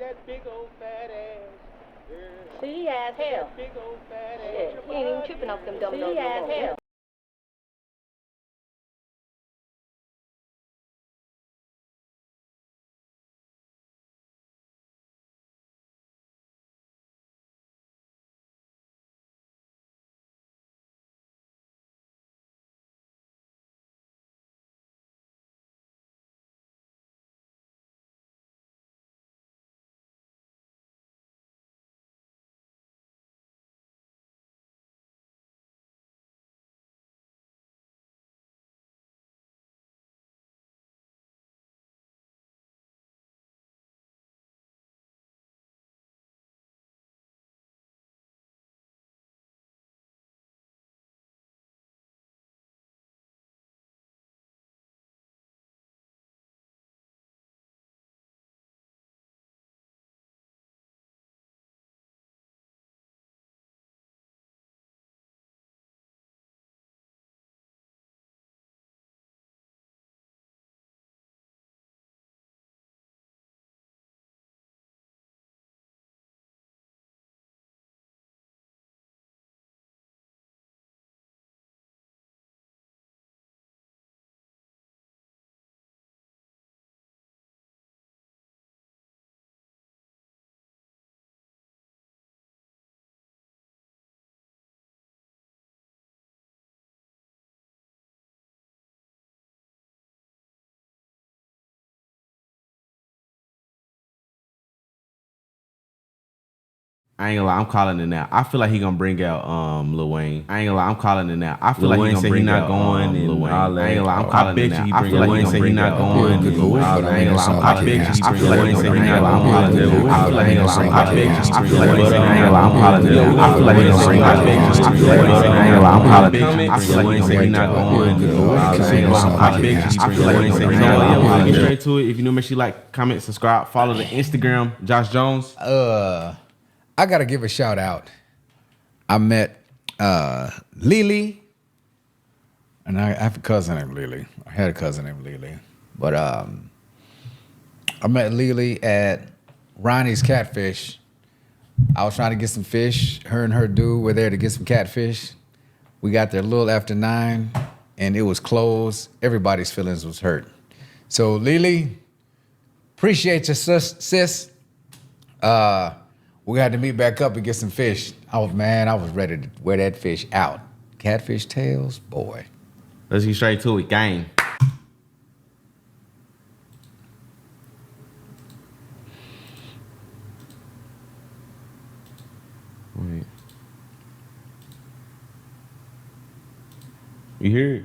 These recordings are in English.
that big old fat ass. Girl, See, as hell. that big old fat ass. Yeah, he ain't even tripping off them dumb nose no more. I ain't gonna lie, I'm calling it now. I feel like he gonna bring out Lil Wayne. I ain't gonna lie, I'm calling it now. I feel like he gonna bring out Lil Wayne. I ain't gonna lie, I'm calling it now. I feel like he gonna bring out Lil Wayne. I ain't gonna lie, I'm calling it now. I feel like he gonna bring out Lil Wayne. I feel like he gonna bring out Lil Wayne. I feel like he gonna bring out Lil Wayne. I feel like he gonna bring out Lil Wayne. I feel like he gonna bring out Lil Wayne. I feel like he gonna bring out Lil Wayne. I feel like he gonna bring out Lil Wayne. Get straight to it. If you new, make sure you like, comment, subscribe, follow the Instagram, Josh Jones. I gotta give a shout out. I met Lily, and I have a cousin named Lily. I had a cousin named Lily, but I met Lily at Ronnie's Catfish. I was trying to get some fish. Her and her dude were there to get some catfish. We got there a little after 9, and it was closed. Everybody's feelings was hurt. So Lily, appreciate you, sis. We had to meet back up and get some fish. I was ready to wear that fish out. Catfish tails, boy. Let's get straight to it, gang. Wait. You hear it?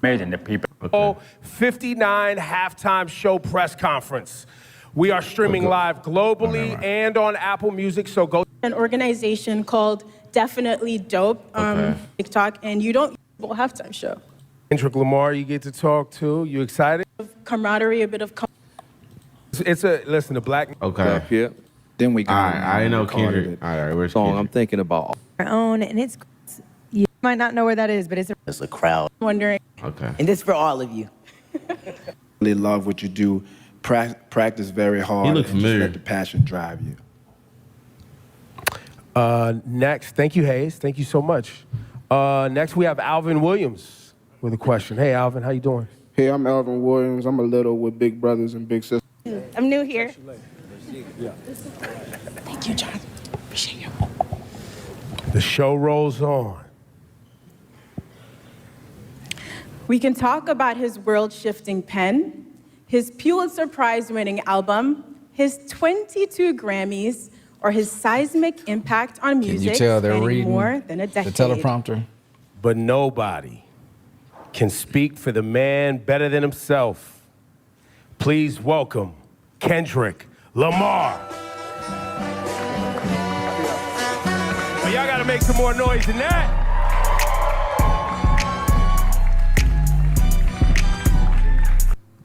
Amazing, the people. Okay. 59 halftime show press conference. We are streaming live globally and on Apple Music, so go. An organization called Definitely Dope, TikTok, and you don't halftime show. Kendrick Lamar, you get to talk to. You excited? Camaraderie, a bit of. Listen, the black. Okay. Here. Then we go. All right, I didn't know Kendrick. All right, where's song Kendrick? I'm thinking about. Our own, and it's you might not know where that is, but it's a crowd. Wondering. Okay. And this for all of you. Really love what you do. Practice very hard. You look familiar. Just let the passion drive you. Next, thank you, Hayes. Thank you so much. Next, we have Alvin Williams with a question. Hey, Alvin, how you doing? Hey, I'm Alvin Williams. I'm a little with big brothers and big sisters. I'm new here. Yeah. Thank you, John. Appreciate you. The show rolls on. We can talk about his world-shifting pen, his Pulitzer Prize-winning album, his 22 Grammys, or his seismic impact on music. Can you tell they're spanning reading more than a the decade. teleprompter? But nobody can speak for the man better than himself. Please welcome Kendrick Lamar. Well, y'all gotta make some more noise than that.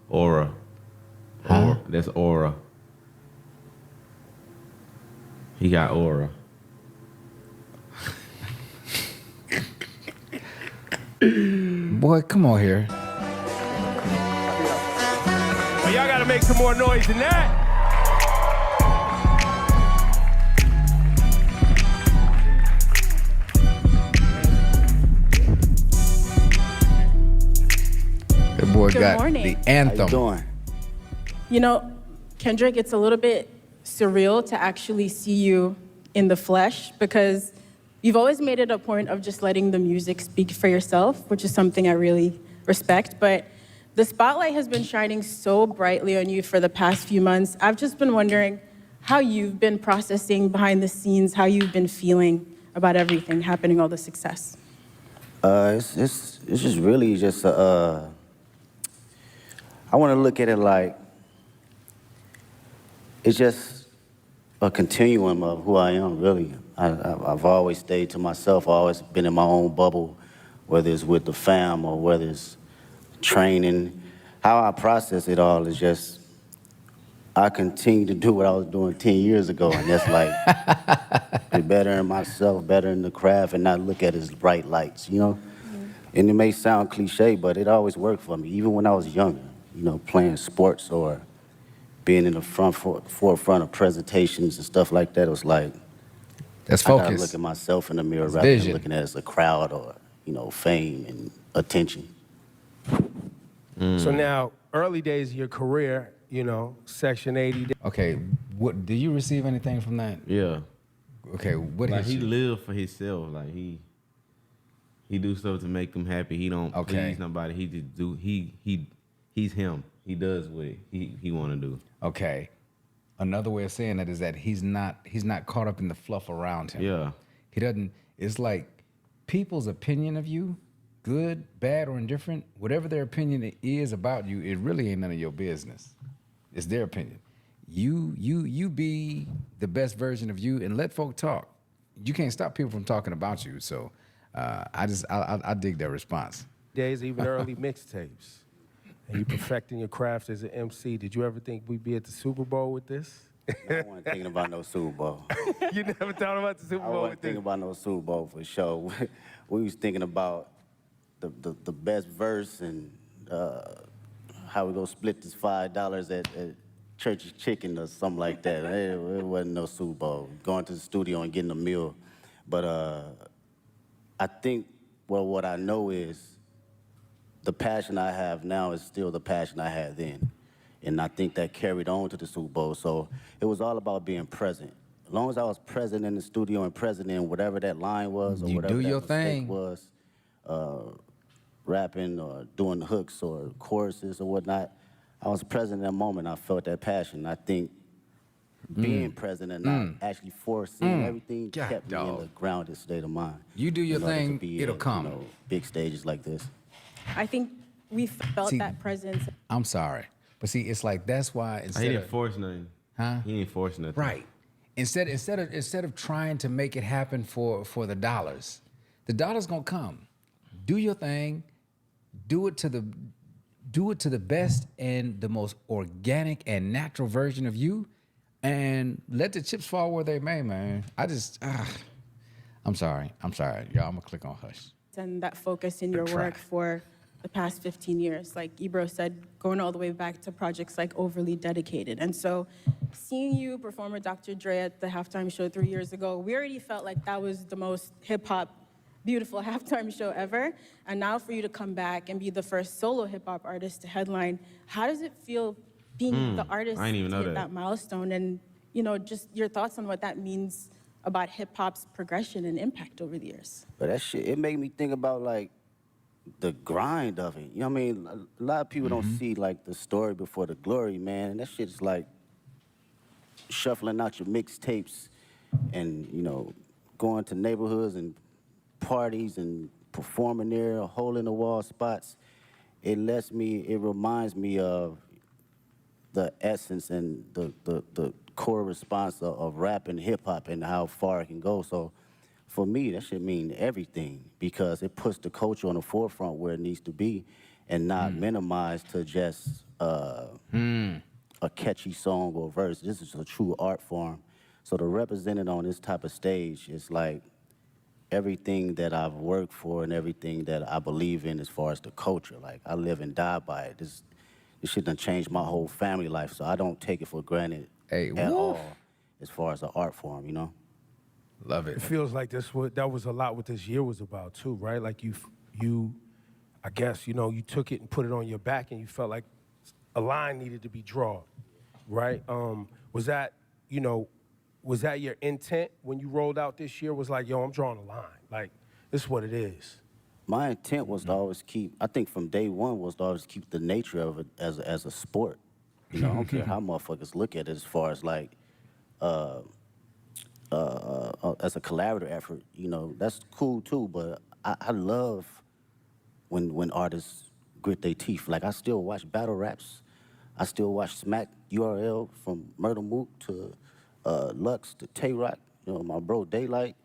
Aura. Huh? That's aura. He got aura. Boy, come on here. Well, y'all gotta make some more noise than that. boy Good got morning. the How you anthem. doing? You know, Kendrick, it's a little bit surreal to actually see you in the flesh because you've always made it a point of just letting the music speak for yourself, which is something I really respect. But the spotlight has been shining so brightly on you for the past few months. I've just been wondering how you've been processing behind the scenes, how you've been feeling about everything happening, all the success. It's just really just I want to look at it like it's just a continuum of who I am, really. I've always stayed to myself. I've always been in my own bubble, whether it's with the fam or whether it's training. How I process it all is just I continue to do what I was doing 10 years ago, and that's like be better in myself, better in the craft, and not look at it as bright lights, you know? And it may sound cliche, but it always worked for me, even when I was younger, you know, playing sports or being in the forefront of presentations and stuff like that. It was like, That's I gotta focus. look at myself in the mirror That's rather vision. than looking at it as a crowd or, you know, fame and attention. So now, early days of your career, you know, Section 80. Okay, what do you receive anything from that? Yeah. Okay, what Like hit he you? live for himself. Like he do stuff to make him happy. He don't Okay. please nobody. He just do he's him. He does what he want to do. Okay. Another way of saying that is that he's not caught up in the fluff around him. Yeah. He doesn't. It's like people's opinion of you, good, bad, or indifferent, whatever their opinion is about you, it really ain't none of your business. It's their opinion. You be the best version of you and let folk talk. You can't stop people from talking about you. So I dig their response. Days, even early mixtapes. And you perfecting your craft as an MC. Did you ever think we'd be at the Super Bowl with this? I wasn't thinking about no Super Bowl. You never thought about the Super I Bowl wasn't with thinking this? about no Super Bowl for sure. We was thinking about the best verse and how we gonna split this $5 at Church's Chicken or something like that. It wasn't no Super Bowl. Going to the studio and getting a meal. But I think, well, what I know is the passion I have now is still the passion I had then. And I think that carried on to the Super Bowl. So it was all about being present. As long as I was present in the studio and present in whatever that line was or You whatever do that your mistake thing. was, rapping or doing hooks or choruses or whatnot, I was present in that moment. I felt that passion. I think being present and not actually foreseeing everything God, kept me in dog. the grounded state of mind. You do your in order to thing, be it'll at, come. You know, big stages like this. I think we felt See, that presence. I'm sorry. But see, it's like that's why He instead didn't of force nothing. Huh? He didn't force nothing. right. Instead of trying to make it happen for the dollars gonna come. Do your thing, do it to the best and the most organic and natural version of you, and let the chips fall where they may, man. I'm sorry. Y'all, I'm gonna click on hush. And that focus in your Try. work for the past 15 years. Like Ebro said, going all the way back to projects like Overly Dedicated. And so seeing you perform with Dr. Dre at the halftime show 3 years ago, we already felt like that was the most hip-hop, beautiful halftime show ever. And now for you to come back and be the first solo hip-hop artist to headline, how does it feel being the artist I didn't even to know hit that. that milestone? And, you know, just your thoughts on what that means about hip-hop's progression and impact over the years. But that shit, it made me think about like the grind of it. You know what I mean? A lot of people don't see like the story before the glory, man. And that shit's like shuffling out your mixtapes and, you know, going to neighborhoods and parties and performing there, hole in the wall spots. It reminds me of the essence and the core response of rap and hip hop and how far it can go. So for me, that should mean everything because it puts the culture on the forefront where it needs to be and not minimized to just a catchy song or verse. This is a true art form. So to represent it on this type of stage is like everything that I've worked for and everything that I believe in as far as the culture. Like I live and die by it. This shit done changed my whole family life, so I don't take it for granted Hey, at woo. all as far as an art form, you know? Love it. It feels like that was a lot what this year was about too, right? Like you I guess, you know, you took it and put it on your back and you felt like a line needed to be drawn, right? Was that, you know, was that your intent when you rolled out this year? Was like, yo, I'm drawing a line. Like, this is what it is. My intent was to always keep, I think from day one was to always keep the nature of it as a sport. You know, I don't care how motherfuckers look at it as far as like, as a collaborative effort, you know, that's cool too, but I love when artists grit their teeth. Like, I still watch battle raps. I still watch Smack URL from Murder Mook to Lux to Tay-Rock, you know, my bro Daylight.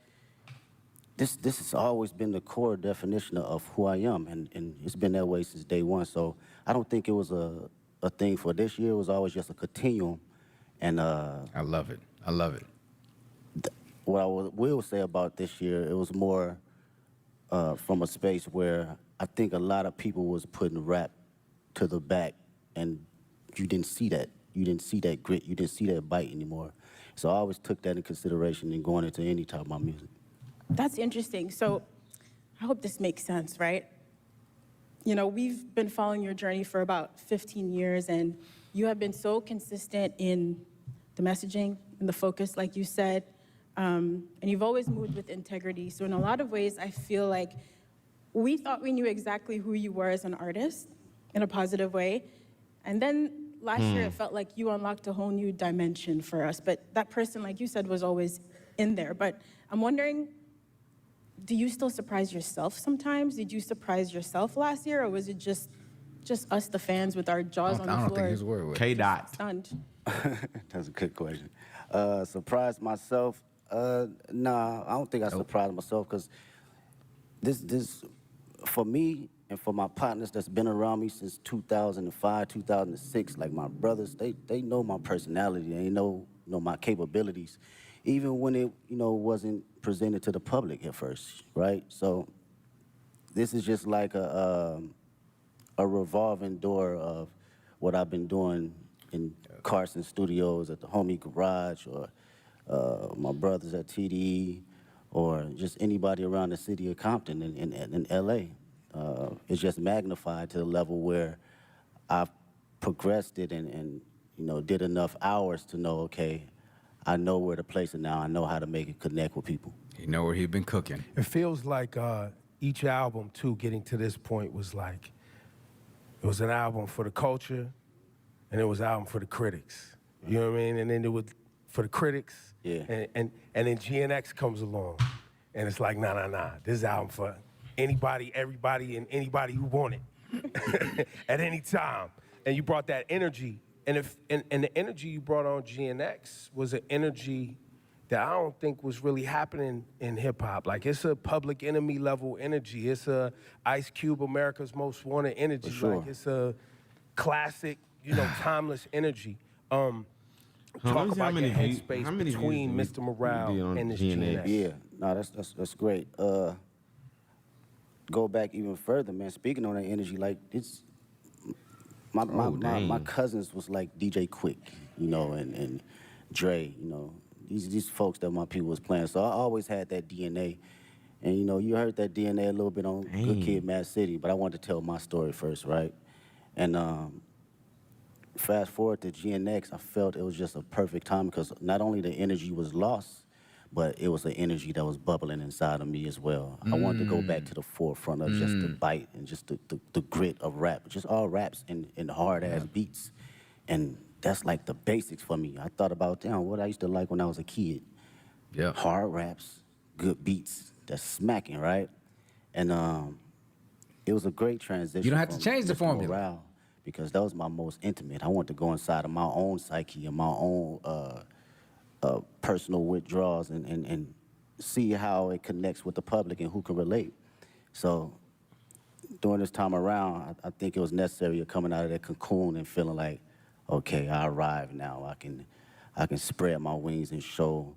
This has always been the core definition of who I am, and it's been that way since day one. So I don't think it was a thing for this year. It was always just a continuum. And I love it. I love it. What I will say about this year, it was more from a space where I think a lot of people was putting rap to the back, and you didn't see that. You didn't see that grit. You didn't see that bite anymore. So I always took that in consideration in going into any type of my music. That's interesting. So I hope this makes sense, right? You know, we've been following your journey for about 15 years, and you have been so consistent in the messaging and the focus, like you said, and you've always moved with integrity. So in a lot of ways, I feel like we thought we knew exactly who you were as an artist in a positive way. And then last year, it felt like you unlocked a whole new dimension for us. But that person, like you said, was always in there. But I'm wondering, do you still surprise yourself sometimes? Did you surprise yourself last year, or was it just us, the fans, with our jaws on the floor? I don't think his word was. K-Dot. Stunned. That's a good question. Surprised myself? Nah, I don't think I surprised myself, because this, for me and for my partners that's been around me since 2005, 2006, like my brothers, they know my personality. They know my capabilities, even when it, you know, wasn't presented to the public at first, right? So this is just like a revolving door of what I've been doing in Carson Studios, at the Homie Garage, or my brothers at TDE, or just anybody around the city of Compton in LA. It's just magnified to the level where I've progressed it and you know, did enough hours to know, okay, I know where to place it now. I know how to make it connect with people. You know where he'd been cooking. It feels like each album, too, getting to this point was like, it was an album for the culture, and it was an album for the critics. You know what I mean? And then it was for the critics, Yeah. and then GNX comes along, and it's like, nah. This is an album for anybody, everybody, and anybody who want it at any time. And you brought that energy, and the energy you brought on GNX was an energy that I don't think was really happening in hip hop. Like, it's a Public Enemy level energy. It's a Ice Cube, America's Most Wanted energy. For sure. Like, it's a classic, you know, timeless energy. Talk about your headspace between Mr. Morale and this GNX. Yeah, no, that's great. Go back even further, man. Speaking on that energy, like, it's my cousins was like DJ Quick, you know, and Dre, you know, these folks that my people was playing. So I always had that DNA. And, you know, you heard that DNA a little bit on Good Kid, Mad City, but I wanted to tell my story first, right? And fast forward to GNX, I felt it was just a perfect time, because not only the energy was lost, but it was an energy that was bubbling inside of me as well. I wanted to go back to the forefront of just the bite and just the grit of rap, just all raps and hard-ass beats. And that's like the basics for me. I thought about, damn, what I used to like when I was a kid. Yeah. Hard raps, good beats, that's smacking, right? And it was a great transition. You don't have to change the formula. Morale, because that was my most intimate. I wanted to go inside of my own psyche and my own personal withdrawals and see how it connects with the public and who can relate. So during this time around, I think it was necessary of coming out of that cocoon and feeling like, okay, I arrived now. I can spread my wings and show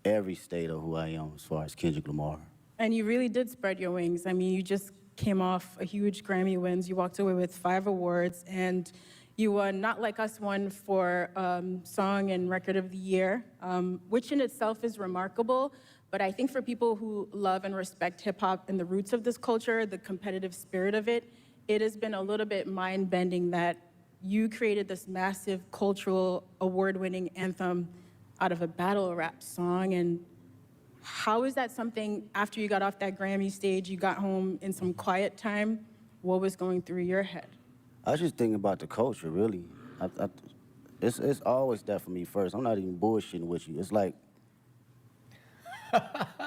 every state of who I am as far as Kendrick Lamar. And you really did spread your wings. I mean, you just came off a huge Grammy wins. You walked away with 5 awards, and you won Not Like Us won for Song and Record of the Year, which in itself is remarkable. But I think for people who love and respect hip hop and the roots of this culture, the competitive spirit of it, it has been a little bit mind-bending that you created this massive cultural award-winning anthem out of a battle rap song. And how is that something, after you got off that Grammy stage, you got home in some quiet time, what was going through your head? I was just thinking about the culture, really. It's always that for me first. I'm not even bullshitting with you. It's like,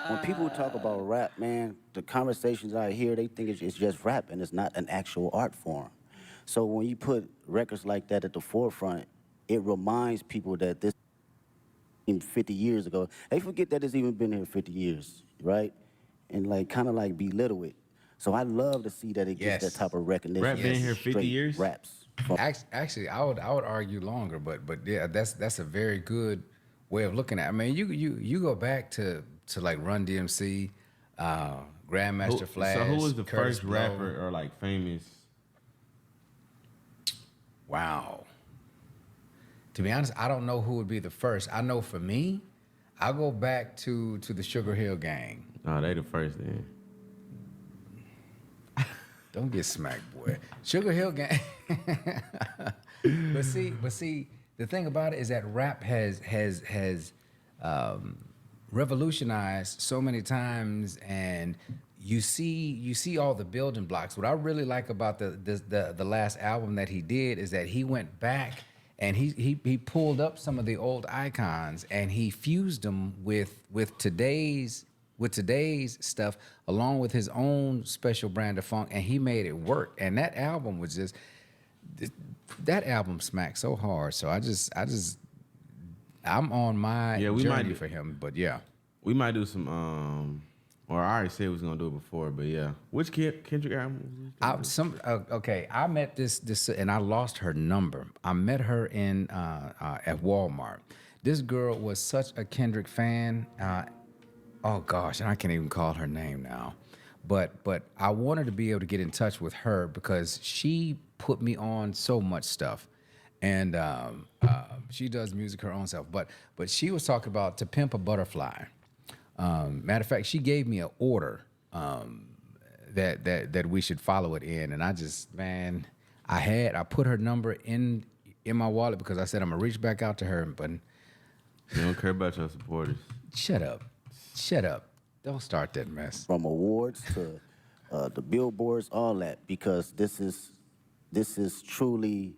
when people talk about rap, man, the conversations I hear, they think it's just rap and it's not an actual art form. So when you put records like that at the forefront, it reminds people that this 50 years ago, they forget that it's even been here 50 years, right? And like kind of like belittle it. So I love to see that it gets that type of recognition. Rap been here 50 years? Raps. Actually, I would argue longer, but yeah, that's a very good way of looking at it. I mean, you go back to like Run DMC, Grandmaster Flash. So who was the Curtis first Blow. rapper or like famous? Wow. To be honest, I don't know who would be the first. I know for me, I'll go back to the Sugar Hill Gang. Oh, they the first then. Don't get smacked, boy. Sugar Hill Gang. But see, the thing about it is that rap has revolutionized so many times, and you see all the building blocks. What I really like about the last album that he did is that he went back and he pulled up some of the old icons and he fused them with today's stuff, along with his own special brand of funk, and he made it work. And that album was just, that album smacked so hard. So I'm on my journey for him. But yeah, we might do some. Or I already said we was gonna do it before, but yeah. Which Kendrick album? I met this, and I lost her number. I met her in at Walmart. This girl was such a Kendrick fan. Oh gosh, and I can't even call her name now. But I wanted to be able to get in touch with her because she put me on so much stuff. And she does music her own self. But she was talking about To Pimp a Butterfly. Matter of fact, she gave me an order that we should follow it in. And I just, man, I put her number in my wallet because I said I'm gonna reach back out to her. But you don't care about your supporters. Shut up. Don't start that mess. From awards to the billboards, all that, because this is truly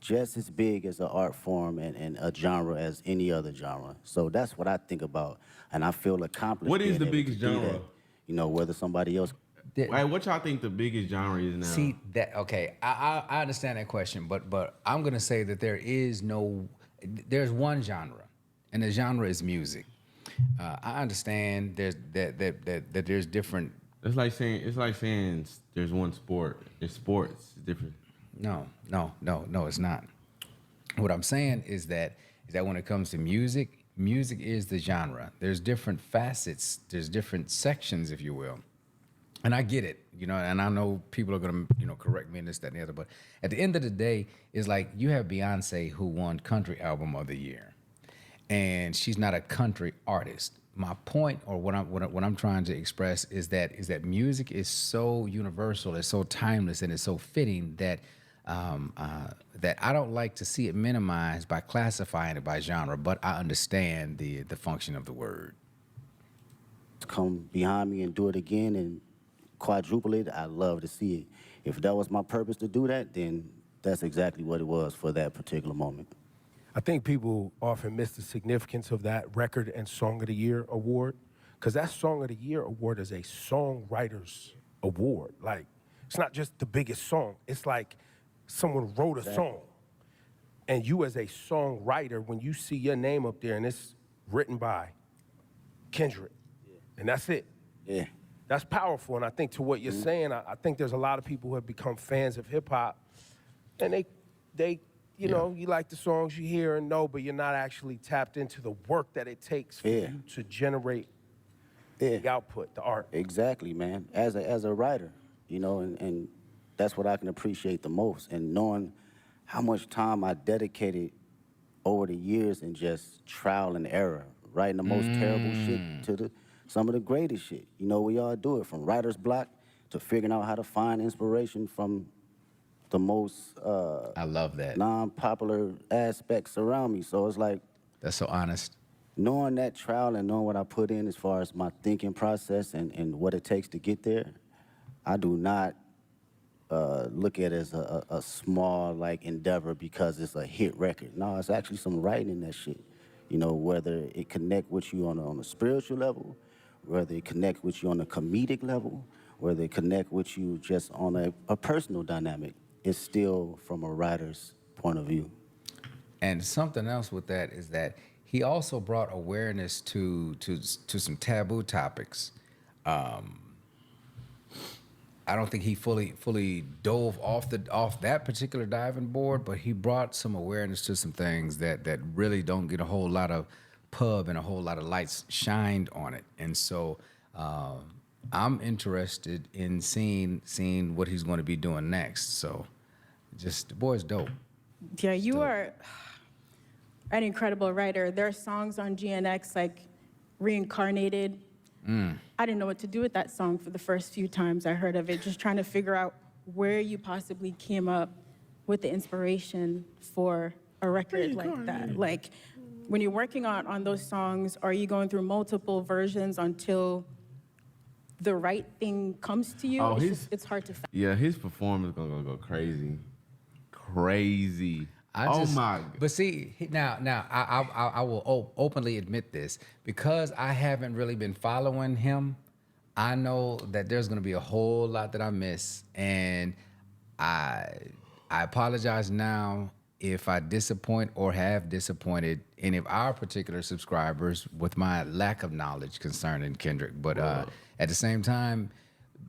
just as big as an art form and a genre as any other genre. So that's what I think about, and I feel accomplished. What is the being able biggest to do genre? that. You know, whether somebody else. Hey, what y'all think the biggest genre is now? See that? Okay, I understand that question, but I'm gonna say that there's one genre, and the genre is music. I understand that there's different. It's like saying there's one sport. It's sports. It's different. No, it's not. What I'm saying is that when it comes to music is the genre. There's different facets. There's different sections, if you will. And I get it, and I know people are gonna, correct me in this, that, and the other. But at the end of the day, it's like you have Beyonce who won Country Album of the Year, and she's not a country artist. My point, or what I'm trying to express, is that music is so universal, it's so timeless, and it's so fitting that that I don't like to see it minimized by classifying it by genre. But I understand the function of the word. Come behind me and do it again and quadruple it, I love to see it. If that was my purpose to do that, then that's exactly what it was for that particular moment. I think people often miss the significance of that Record and Song of the Year award, because that Song of the Year award is a songwriter's award. Like, it's not just the biggest song. It's like someone wrote a song. And you as a songwriter, when you see your name up there and it's written by Kendrick, and that's it. Yeah. That's powerful. And I think to what you're saying, I think there's a lot of people who have become fans of hip hop, and they you know, you like the songs you hear and know, but you're not actually tapped into the work that it takes for you to generate the output, the art. Exactly, man. As a writer, and that's what I can appreciate the most. And knowing how much time I dedicated over the years in just trial and error, writing the most terrible shit to some of the greatest shit. You know, we all do it, from writer's block to figuring out how to find inspiration from the most I love that. non-popular aspects around me. So it's like, That's so honest. knowing that trial and knowing what I put in as far as my thinking process and what it takes to get there, I do not look at it as a small like endeavor because it's a hit record. No, it's actually some writing in that shit. You know, whether it connect with you on a spiritual level, whether it connect with you on a comedic level, whether it connect with you just on a personal dynamic, it's still from a writer's point of view. And something else with that is that he also brought awareness to some taboo topics. I don't think he fully dove off that particular diving board, but he brought some awareness to some things that really don't get a whole lot of pub and a whole lot of lights shined on it. And so I'm interested in seeing what he's going to be doing next. So just the boy's dope. Yeah, you are an incredible writer. There are songs on GNX like Reincarnated. I didn't know what to do with that song for the first few times I heard of it, just trying to figure out where you possibly came up with the inspiration for a record like that. Like, when you're working on those songs, are you going through multiple versions until the right thing comes to you? Oh, It's hard to find. Yeah, his performance gonna go crazy. Crazy. But see, now I will openly admit this, because I haven't really been following him. I know that there's going to be a whole lot that I miss, and I apologize now if I disappoint or have disappointed any of our particular subscribers with my lack of knowledge concerning Kendrick. But at the same time,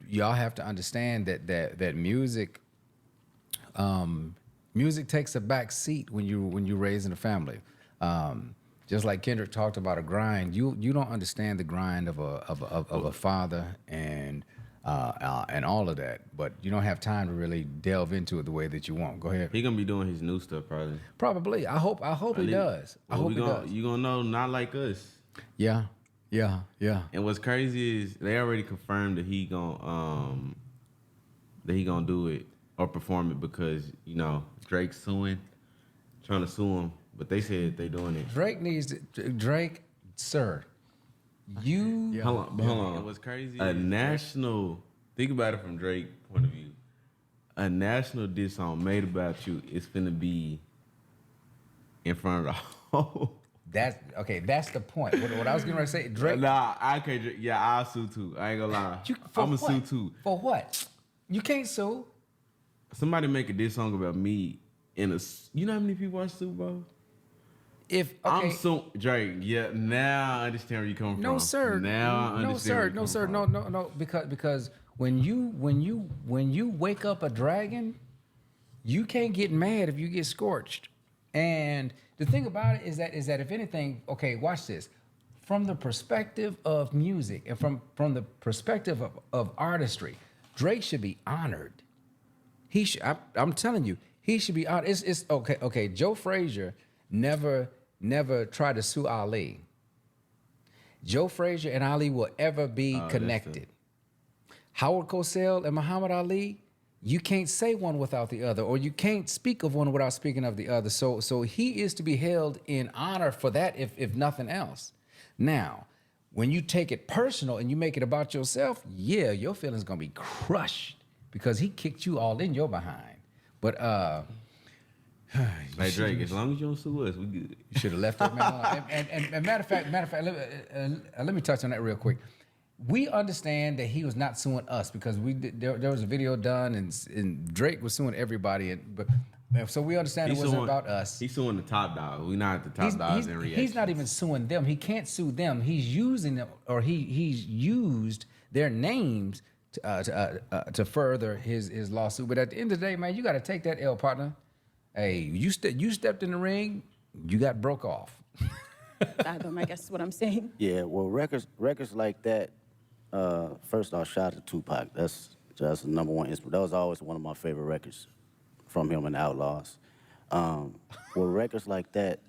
y'all have to understand that music. Music takes a back seat when you're raising a family. Just like Kendrick talked about a grind, you don't understand the grind of a father and all of that, but you don't have time to really delve into it the way that you want. Go ahead. He gonna be doing his new stuff probably. Probably. I hope he does. I hope he does. You gonna know, not like us. Yeah. And what's crazy is they already confirmed that he gonna do it or perform it because, you know, Drake's trying to sue him, but they said they doing it. Drake, sir, you. Hold on. It was crazy. Think about it from Drake's point of view. A national diss song made about you is finna be in front of the whole. That's the point. What I was going to say, Drake. Nah, I'll sue too. I ain't gonna lie. I'm gonna sue too. For what? You can't sue. Somebody make a diss song about me you know how many people watch Super Bowl? I'm so Drake, now I understand where you're coming from. No, sir. Now I understand. No, sir. No. Because when you wake up a dragon, you can't get mad if you get scorched. And the thing about it is that if anything, okay, watch this. From the perspective of music and from the perspective of artistry, Drake should be honored. I'm telling you, he should be honored. It's okay. Okay, Joe Frazier never tried to sue Ali. Joe Frazier and Ali will ever be connected. Howard Cosell and Muhammad Ali, you can't say one without the other, or you can't speak of one without speaking of the other. So he is to be held in honor for that, if nothing else. Now, when you take it personal and you make it about yourself, yeah, your feelings gonna be crushed because he kicked you all in your behind. But hey Drake, as long as you don't sue us, we good. You should have left that man alone. And matter of fact, let me touch on that real quick. We understand that he was not suing us because there was a video done and Drake was suing everybody. So we understand it wasn't about us. He's suing the top dog. We're not the top dogs in reaction. He's not even suing them. He can't sue them. He's using them, or he's used their names to further his lawsuit. But at the end of the day, man, you got to take that L, partner. Hey, you stepped in the ring, you got broke off. Fathom, I guess is what I'm saying. Yeah, well, records like that. First off, shout out to Tupac. That's the number one inspiration. That was always one of my favorite records from him and Outlaws. Well, records like that,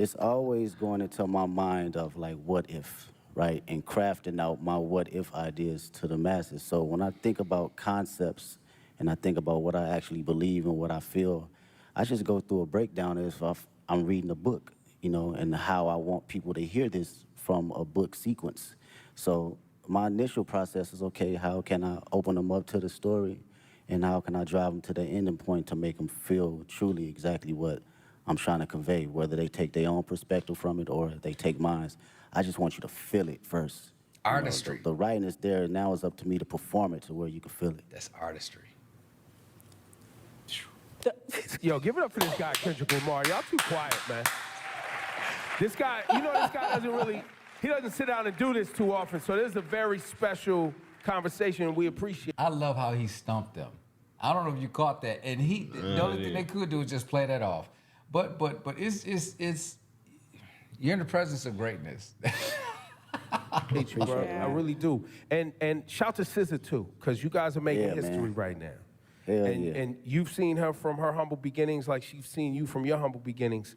it's always going into my mind of like, what if, right? And crafting out my what if ideas to the masses. So when I think about concepts and I think about what I actually believe and what I feel, I just go through a breakdown as if I'm reading a book, you know, and how I want people to hear this from a book sequence. So my initial process is, okay, how can I open them up to the story? And how can I drive them to the ending point to make them feel truly exactly what I'm trying to convey, whether they take their own perspective from it or they take mine. I just want you to feel it first. You know, Artistry. the writing is there, now it's up to me to perform it to where you can feel it. That's artistry. Yo, give it up for this guy, Kendrick Lamar. Y'all too quiet, man. This guy, you know, this guy he doesn't sit down and do this too often, so this is a very special conversation, and we appreciate it. I love how he stumped them. I don't know if you caught that. And the only thing they could do is just play that off. But it's you're in the presence of greatness. I hate you, bro. I really do. And shout to SZA too, because you guys are making history right now. Hell and, yeah. and you've seen her from her humble beginnings like she's seen you from your humble beginnings.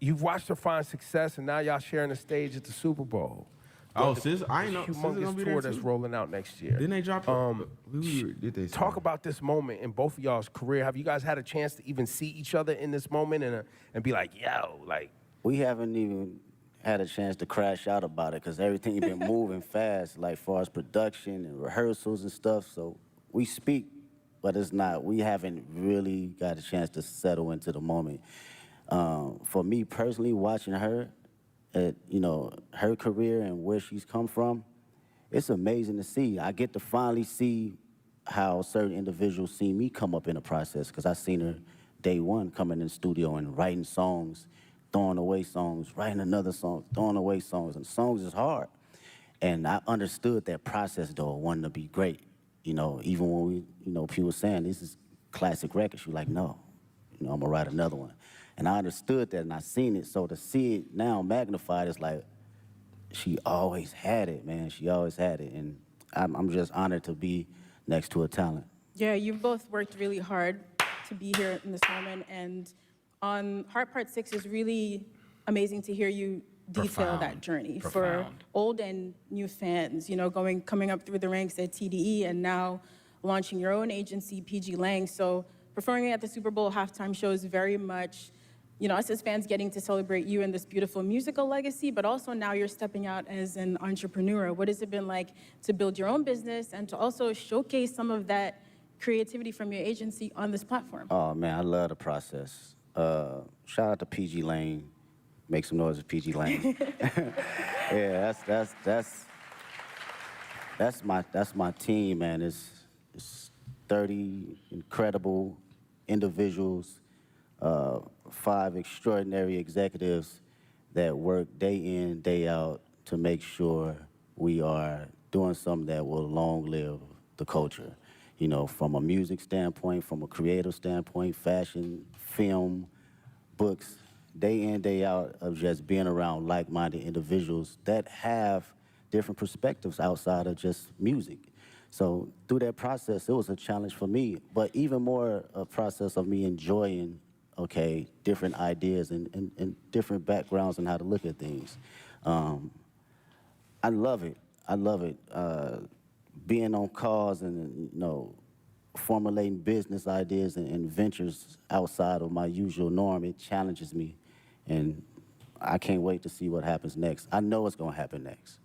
You've watched her find success, and now y'all sharing the stage at the Super Bowl. Oh, SZA, I ain't know. SZA gonna Humongous be tour there that's too? rolling out next year. Didn't they drop did they Talk about this moment in both of y'all's career. Have you guys had a chance to even see each other in this moment and be like, yo, like? We haven't even had a chance to crash out about it because everything been moving fast, like far as production and rehearsals and stuff. So we speak, but we haven't really got a chance to settle into the moment. For me personally, watching her, you know, her career and where she's come from, it's amazing to see. I get to finally see how certain individuals see me come up in the process because I seen her day one coming in the studio and writing songs, throwing away songs, writing another song, throwing away songs, and songs is hard. And I understood that process though, wanting to be great. You know, even when we, you know, people saying this is classic records, you're like, no, you know, I'm gonna write another one. And I understood that and I seen it, so to see it now magnified is like, she always had it, man. She always had it, and I'm just honored to be next to a talent. Yeah, you've both worked really hard to be here in this moment, and on Heart Part 6 is really amazing to hear you detail that journey for old and new fans, you know, coming up through the ranks at TDE and now launching your own agency, PG Lang. So performing at the Super Bowl halftime show is very much, you know, us as fans getting to celebrate you and this beautiful musical legacy, but also now you're stepping out as an entrepreneur. What has it been like to build your own business and to also showcase some of that creativity from your agency on this platform? Oh man, I love the process. Shout out to PG Lang. Make some noise with PG Lang. Yeah, that's my team, man. It's 30 incredible individuals, 5 extraordinary executives that work day in, day out to make sure we are doing something that will long live the culture. You know, from a music standpoint, from a creative standpoint, fashion, film, books, day in, day out of just being around like-minded individuals that have different perspectives outside of just music. So through that process, it was a challenge for me, but even more a process of me enjoying, okay, different ideas and different backgrounds and how to look at things. I love it. I love it. Being on calls and, you know, formulating business ideas and ventures outside of my usual norm, it challenges me. And I can't wait to see what happens next. I know it's gonna happen next.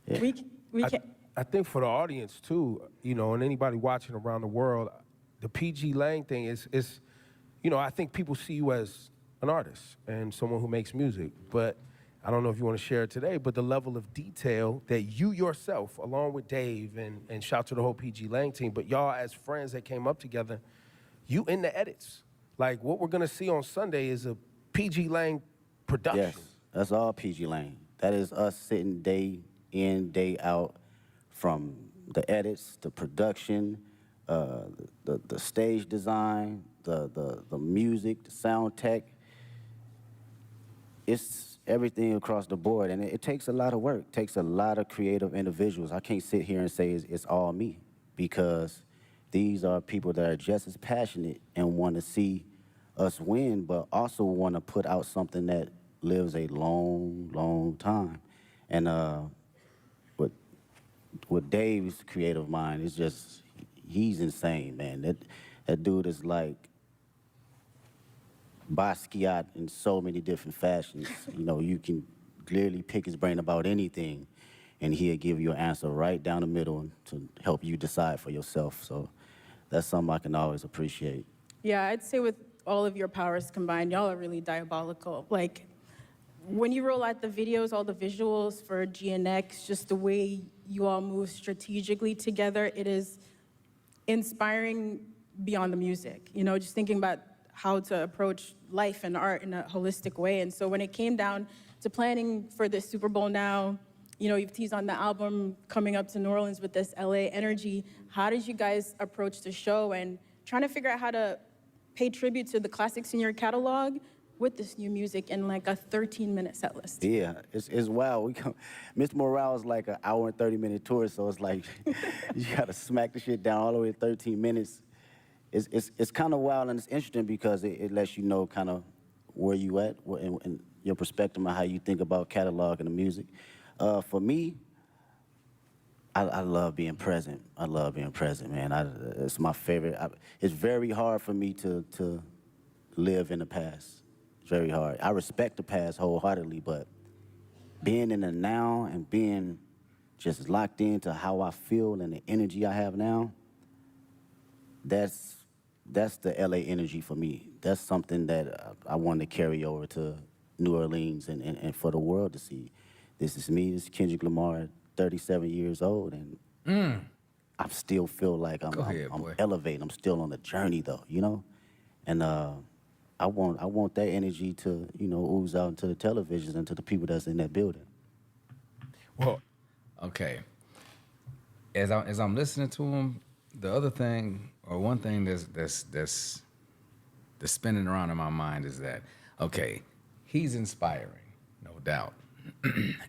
Yeah. We can. I think for the audience too, you know, and anybody watching around the world, the PG Lang thing is, you know, I think people see you as an artist and someone who makes music, but I don't know if you want to share it today, but the level of detail that you yourself, along with Dave and shout to the whole PG Lang team, but y'all as friends that came up together, you in the edits. Like what we're gonna see on Sunday is a PG Lang production. Yes, that's all PG Lang. That is us sitting day in, day out, from the edits, the production, the stage design, the music, the sound tech. It's everything across the board, and it takes a lot of work. It takes a lot of creative individuals. I can't sit here and say it's all me, because these are people that are just as passionate and want to see, us win, but also want to put out something that lives a long, long time. And with Dave's creative mind, it's just he's insane, man. That dude is like Basquiat in so many different fashions. You know, you can clearly pick his brain about anything, and he'll give you an answer right down the middle to help you decide for yourself. So that's something I can always appreciate. Yeah, I'd say with all of your powers combined, y'all are really diabolical. Like, when you roll out the videos, all the visuals for GNX, just the way you all move strategically together, it is inspiring beyond the music. You know, just thinking about how to approach life and art in a holistic way. And so when it came down to planning for this Super Bowl now, you know, you've teased on the album coming up to New Orleans with this LA energy. How did you guys approach the show and trying to figure out how to pay tribute to the classics in your catalog with this new music in like a 13-minute set list? Yeah, it's wild. Mr. Morale is like an hour and 30-minute tour, so it's like you gotta smack the shit down all the way to 13 minutes. It's kind of wild and it's interesting because it lets you know kind of where you at and your perspective on how you think about catalog and the music. For me, I love being present. I love being present, man. It's my favorite. It's very hard for me to live in the past. It's very hard. I respect the past wholeheartedly, but being in the now and being just locked into how I feel and the energy I have now, that's the LA energy for me. That's something that I want to carry over to New Orleans and for the world to see. This is me, this is Kendrick Lamar, 37 years old, and I still feel like I'm elevating. I'm still on the journey though, you know? And I want that energy to, you know, ooze out into the televisions and to the people that's in that building. Well, Okay. As I'm listening to him, the other thing, or one thing that's spinning around in my mind is that, okay, he's inspiring, no doubt.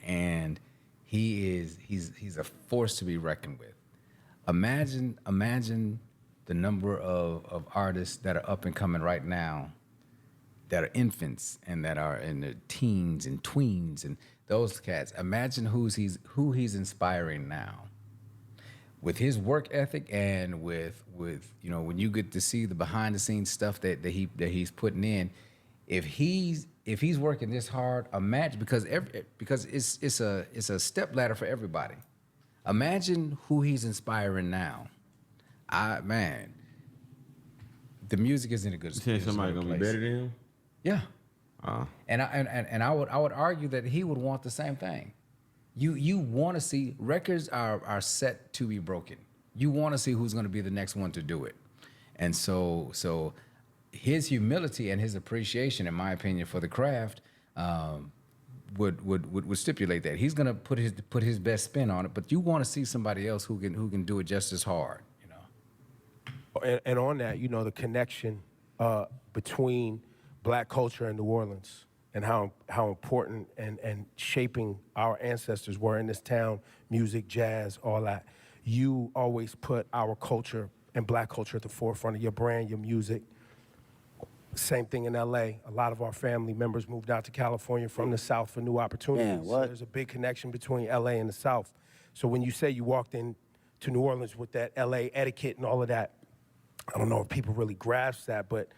And he's a force to be reckoned with. Imagine the number of artists that are up and coming right now that are infants and that are in their teens and tweens and those cats. Imagine who he's inspiring now. With his work ethic and with you know, when you get to see the behind the scenes stuff that he's putting in, if he's working this hard, imagine because it's a step ladder for everybody. Imagine who he's inspiring now. Man, the music is in a good You saying somebody gonna be better than him? Yeah. And I would argue that he would want the same thing. You want to see records are set to be broken. You want to see who's going to be the next one to do it. And so his humility and his appreciation, in my opinion, for the craft would stipulate that he's going to put his best spin on it. But you want to see somebody else who can do it just as hard, you know. and on that, you know, the connection between Black culture in New Orleans and how important and shaping our ancestors were in this town, music, jazz, all that. You always put our culture and Black culture at the forefront of your brand, your music. Same thing in LA. A lot of our family members moved out to California from the South for new opportunities. Man, what? So there's a big connection between LA and the South. So when you say you walked in to New Orleans with that LA etiquette and all of that, I don't know if people really grasp that, but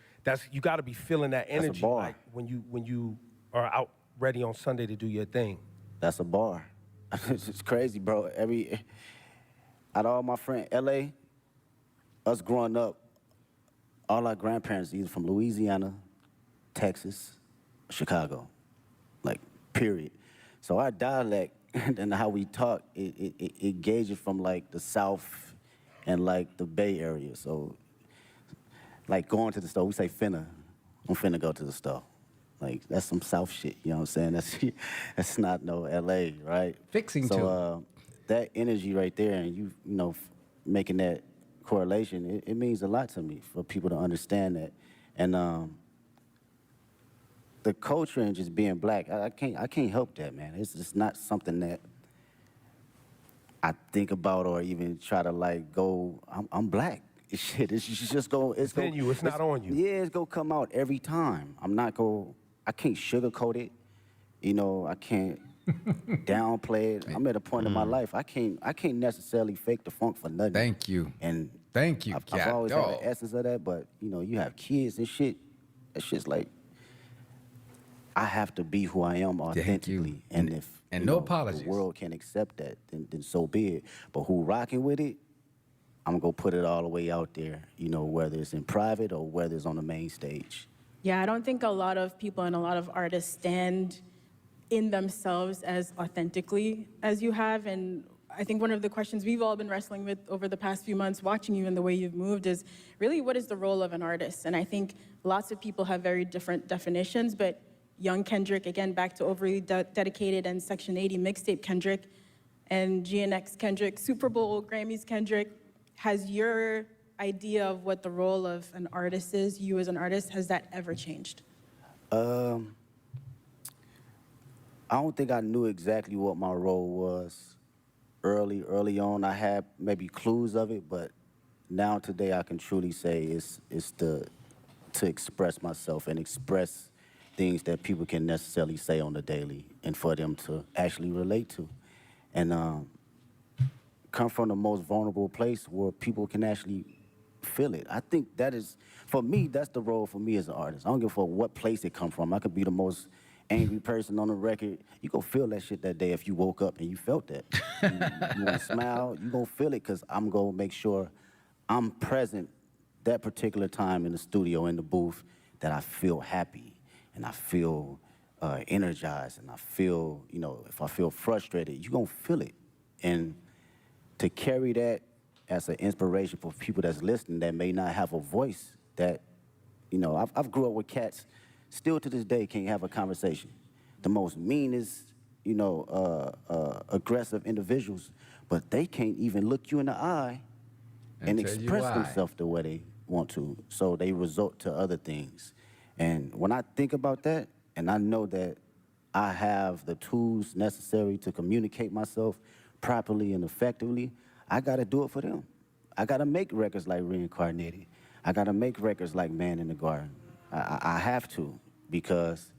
you got to be feeling that energy. That's a bar. Like when you are out ready on Sunday to do your thing. That's a bar. It's crazy, bro. Out of all my friends, LA, us growing up, all our grandparents either from Louisiana, Texas, Chicago, like, period. So our dialect and how we talk, it gauges from like the South and like the Bay Area. So like going to the store, we say finna. I'm finna go to the store. Like, that's some South shit, you know what I'm saying? That's not no LA, right? Fixing so, that energy right there and you know, making that correlation, it means a lot to me for people to understand that. And the culture and just being Black, I can't help that, man. It's just not something that I think about or even try to like go, I'm Black. shit, it's just go. It's in you. It's not on you. Yeah, it's gonna come out every time. I can't sugarcoat it. You know, I can't downplay it. I'm at a point in my life I can't necessarily fake the funk for nothing. Thank you. And Thank you, I've always had the essence of that, but you know, you have kids and shit. That shit's like, I have to be who I am authentically. And if no apologies. The world can't accept that, then so be it. But who rocking with it, I'm gonna put it all the way out there, you know, whether it's in private or whether it's on the main stage. Yeah, I don't think a lot of people and a lot of artists stand in themselves as authentically as you have. And I think one of the questions we've all been wrestling with over the past few months, watching you and the way you've moved, is really what is the role of an artist? And I think lots of people have very different definitions, but young Kendrick, again, back to overly dedicated and Section 80 mixtape Kendrick, and GNX Kendrick, Super Bowl Grammys Kendrick, has your idea of what the role of an artist is, you as an artist, has that ever changed? I don't think I knew exactly what my role was early on. I had maybe clues of it, but now today I can truly say it's to express myself and express things that people can necessarily say on the daily and for them to actually relate to. And come from the most vulnerable place where people can actually feel it. I think that is, for me, that's the role for me as an artist. I don't give a fuck what place it come from. I could be the most angry person on the record. You gonna feel that shit that day if you woke up and you felt that. You wanna smile, you gonna feel it, because I'm gonna make sure I'm present that particular time in the studio, in the booth, that I feel happy and I feel energized and I feel, you know, if I feel frustrated, you gonna feel it. And to carry that as an inspiration for people that's listening that may not have a voice, that, you know, I've grew up with cats, still to this day can't have a conversation. The most meanest, you know, aggressive individuals, but they can't even look you in the eye and express themselves the way they want to. So they resort to other things. And when I think about that, and I know that I have the tools necessary to communicate myself properly and effectively, I gotta do it for them. I gotta make records like Reincarnated. I gotta make records like Man in the Garden. I have to, because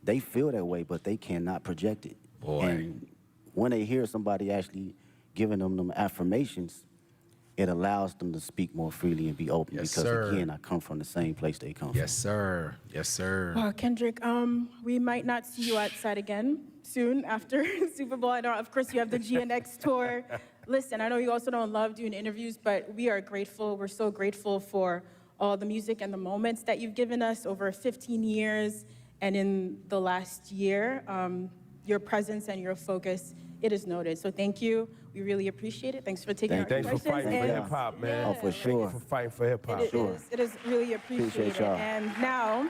they feel that way, but they cannot project it. Boy. And when they hear somebody actually giving them affirmations, it allows them to speak more freely and be open. Yes, because sir. again, I come from the same place they come Yes, sir. Yes, sir. Well, Kendrick, we might not see you outside again soon after Super Bowl. I know, of course, you have the GNX tour. Listen, I know you also don't love doing interviews, but we are grateful. We're so grateful for all the music and the moments that you've given us over 15 years. And in the last year, your presence and your focus, it is noted. So thank you. We really appreciate it. Thanks for taking our Thanks for questions. fighting for And hip-hop, man. Oh, for sure. Thank you for fighting for hip-hop. it is really appreciated. Appreciate y'all. And now,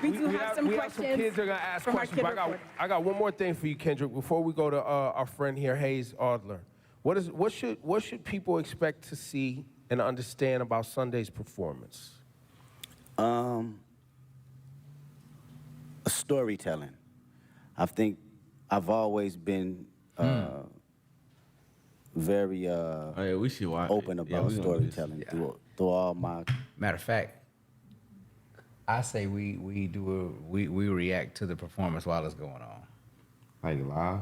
we do have some questions kids that are gonna ask from our questions. kid reporter. I got one more thing for you, Kendrick. Before we go to our friend here, Hayes Adler. What should people expect to see and understand about Sunday's performance? Storytelling. I think I've always been very Oh yeah, we should watch open it. about we gonna do this. storytelling through all my. Matter of fact, I say we react to the performance while it's going on. Like live.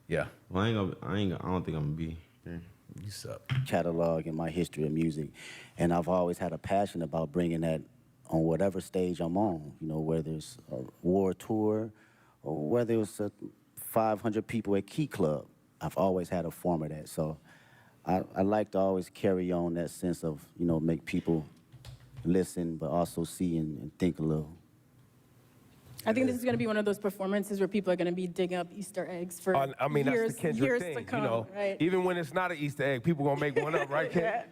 Yeah. Well, I don't think I'm gonna be here. You suck. Catalog and my history of music, and I've always had a passion about bringing that on whatever stage I'm on. You know, whether it's a war tour or whether it's 500 people at Key Club, I've always had a form of that. So I like to always carry on that sense of, you know, make people listen, but also see and think a little. I think this is going to be one of those performances where people are going to be digging up Easter eggs for I mean, years, that's the Kendrick years thing, to come. you know. Right? Even when it's not an Easter egg, people gonna make one up, right, Ken?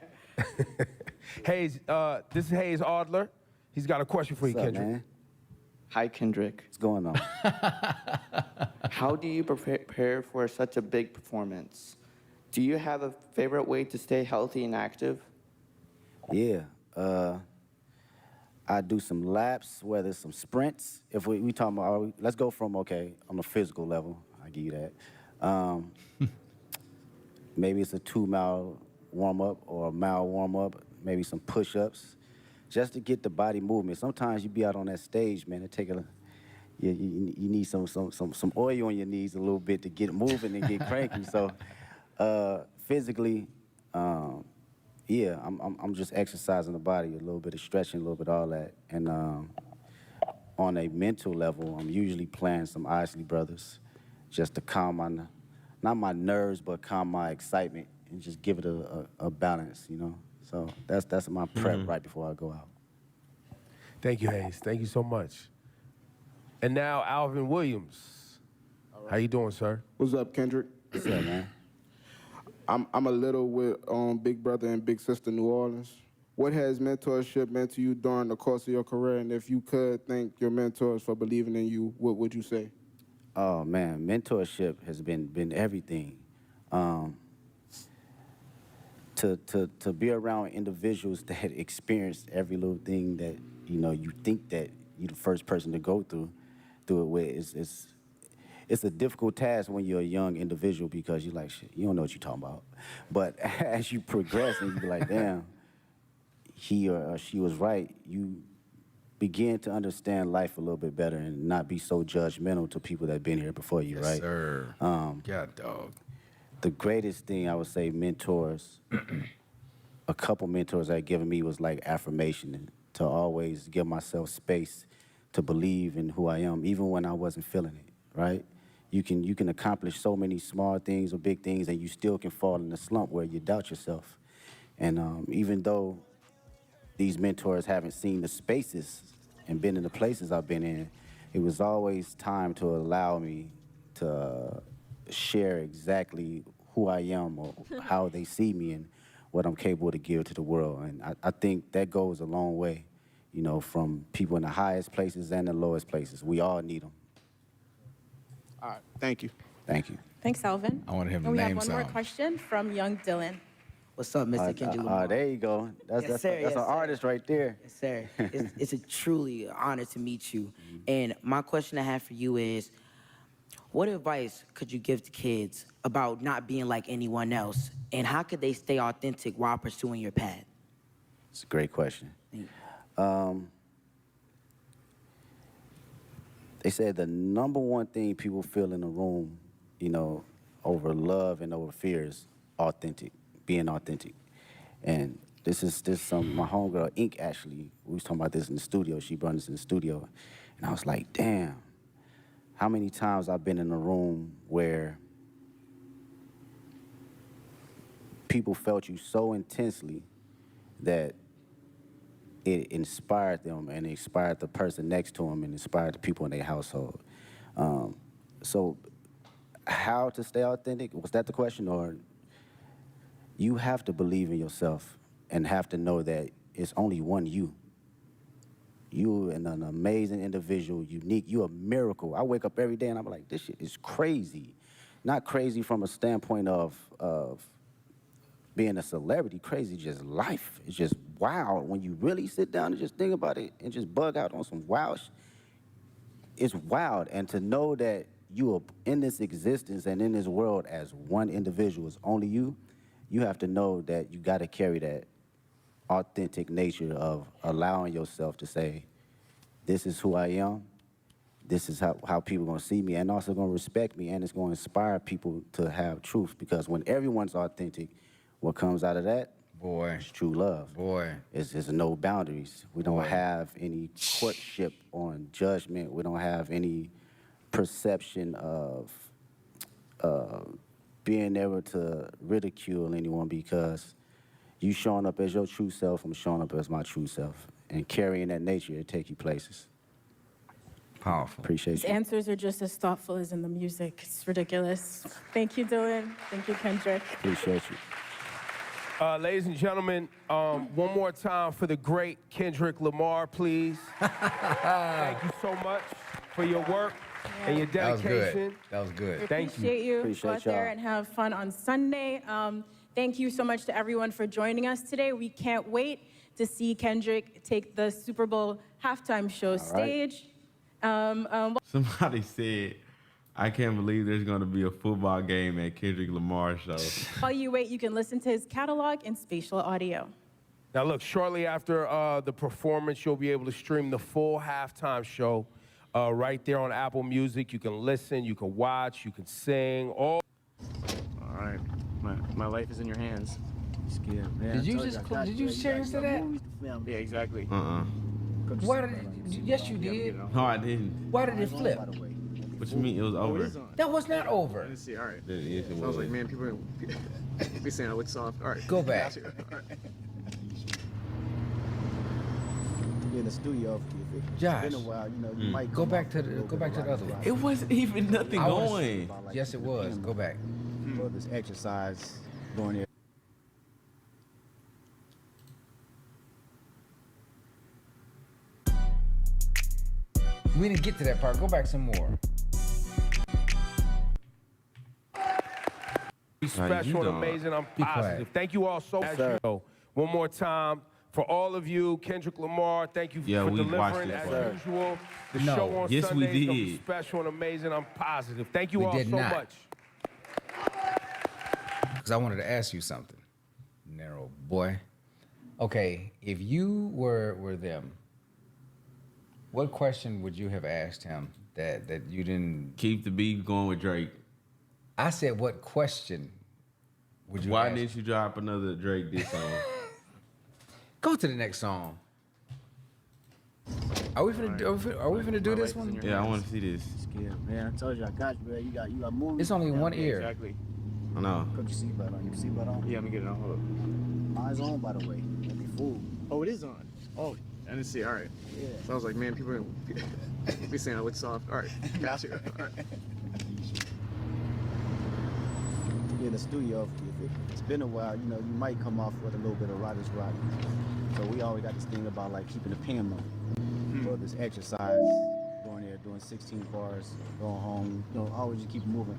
Hayes, this is Hayes Adler. He's got a question for you, What's up, Kendrick. man? Hi, Kendrick. What's going on? How do you prepare for such a big performance? Do you have a favorite way to stay healthy and active? Yeah. I do some laps, whether it's some sprints. If we talking about, let's go from, okay, on a physical level, I give you that. Maybe it's a 2-mile warm-up or a mile warm-up. maybe some push-ups, just to get the body movement. Sometimes you be out on that stage, man, it take you need some oil on your knees a little bit to get moving and get cranky. So physically, yeah, I'm just exercising the body, a little bit of stretching, a little bit of all that. And on a mental level, I'm usually playing some Isley Brothers just to calm not my nerves, but calm my excitement and just give it a balance, you know? So that's my prep right before I go out. Thank you, Hayes. Thank you so much. And now, Alvin Williams. How you doing, sir? What's up, Kendrick? What's up, man? I'm a little with Big Brother and Big Sister New Orleans. What has mentorship meant to you during the course of your career? And if you could thank your mentors for believing in you, what would you say? Oh, man, mentorship has been everything. To be around individuals that had experienced every little thing that, you know, you think that you're the first person to go through it with, it's a difficult task when you're a young individual because you're like, shit, you don't know what you're talking about. But as you progress and you be like, damn, he or she was right, you begin to understand life a little bit better and not be so judgmental to people that have been here before you, right? Yes, sir. Yeah, dog. The greatest thing I would say mentors, a couple mentors that given me was like affirmation and to always give myself space to believe in who I am, even when I wasn't feeling it, right? You can accomplish so many small things or big things and you still can fall in a slump where you doubt yourself. And even though these mentors haven't seen the spaces and been in the places I've been in, it was always time to allow me to share exactly who I am or how they see me and what I'm capable to give to the world. And I think that goes a long way, you know, from people in the highest places and the lowest places. We all need them. All right, thank you. Thank you. Thanks, Alvin. I want him to And we have name one more some. question from young Dylan. What's up, Mr. Kendrick Lamar? There you go. That's an artist right there. Yes, sir. It's a truly honor to meet you. And my question I have for you is, what advice could you give to kids about not being like anyone else? And how could they stay authentic while pursuing your path? It's a great question. They said the number one thing people feel in a room, you know, over love and over fear is being authentic. And this my homegirl, Ink, actually, we was talking about this in the studio. She brought us in the studio. And I was like, damn, how many times I've been in a room where people felt you so intensely that it inspired them and it inspired the person next to them and inspired the people in their household. So how to stay authentic? Was that the question? Or you have to believe in yourself and have to know that it's only one you. You're an amazing individual, unique. You're a miracle. I wake up every day and I'm like, this shit is crazy. Not crazy from a standpoint of being a celebrity, crazy, just life. It's just wild. When you really sit down and just think about it and just bug out on some wild it's wild. And to know that you are in this existence and in this world as one individual, is only you, you have to know that you got to carry that authentic nature of allowing yourself to say, this is who I am, this is how people are going to see me, and also going to respect me, and it's going to inspire people to have truth. Because when everyone's authentic, what comes out of that? Boy. It's true love. Boy. It's no boundaries. We don't have any courtship on judgment. We don't have any perception of being able to ridicule anyone, because you showing up as your true self, I'm showing up as my true self. And carrying that nature, it take you places. Powerful. Appreciate His you. answers are just as thoughtful as in the music. It's ridiculous. Thank you, Dylan. Thank you, Kendrick. Appreciate you. Ladies and gentlemen, one more time for the great Kendrick Lamar, please. Thank you so much for your work and your dedication. That was good. We Thank you. appreciate you. Appreciate Go out there y'all. and have fun on Sunday. Thank you so much to everyone for joining us today. We can't wait to see Kendrick take the Super Bowl halftime show stage. Somebody said, I can't believe there's going to be a football game at Kendrick Lamar show. While you wait, you can listen to his catalog in spatial audio. Now, look, shortly after the performance, you'll be able to stream the full halftime show right there on Apple Music. You can listen, you can watch, you can sing. All right, my life is in your hands. Scared, man. Did you serious to that? Yeah, exactly. Why did yes, you did. No, I didn't. Why did it flip? What you mean? It was over. That was not over. Let's see. All right. Yes, it So I was like, man, people be saying I look soft. All right. Go back. All right. Be in the studio. Josh, It's been a while, you know. You might go back to the other one. It wasn't even nothing going. Yes, it was. Go back. For this exercise going there. We didn't get to that part. Go back some more. Special and amazing. I'm positive. Thank you all so much. One more time. For all of you, Kendrick Lamar, thank you for delivering as usual. The show on Sunday is going to be special and amazing. I'm positive. Thank you all so much. Because I wanted to ask you something, narrow boy. Okay, if you were them, what question would you have asked him that you didn't... Keep the beat going with Drake. I said, what question would you Why ask? didn't you drop another Drake diss song? Go to the next song. Are we finna do this one? Yeah, I want to see this. Scared, man. I told you I got you, man. You got movies. It's only in one ear. Exactly. I know. Put your seatbelt on. Your seatbelt on? Yeah, I'm gonna get it on. Hold up. Mine's on, by the way. Don't be fooled. Oh, it is on. Oh, I didn't see. All right. Yeah. So I was like, man, people be saying I look soft. All right. Got you. All right. Be in the studio. It's been a while, you know, you might come off with a little bit of writer's block. So we always got this thing about like keeping the pen low. For this exercise, going there, doing 16 bars, going home, you know, always just keep moving.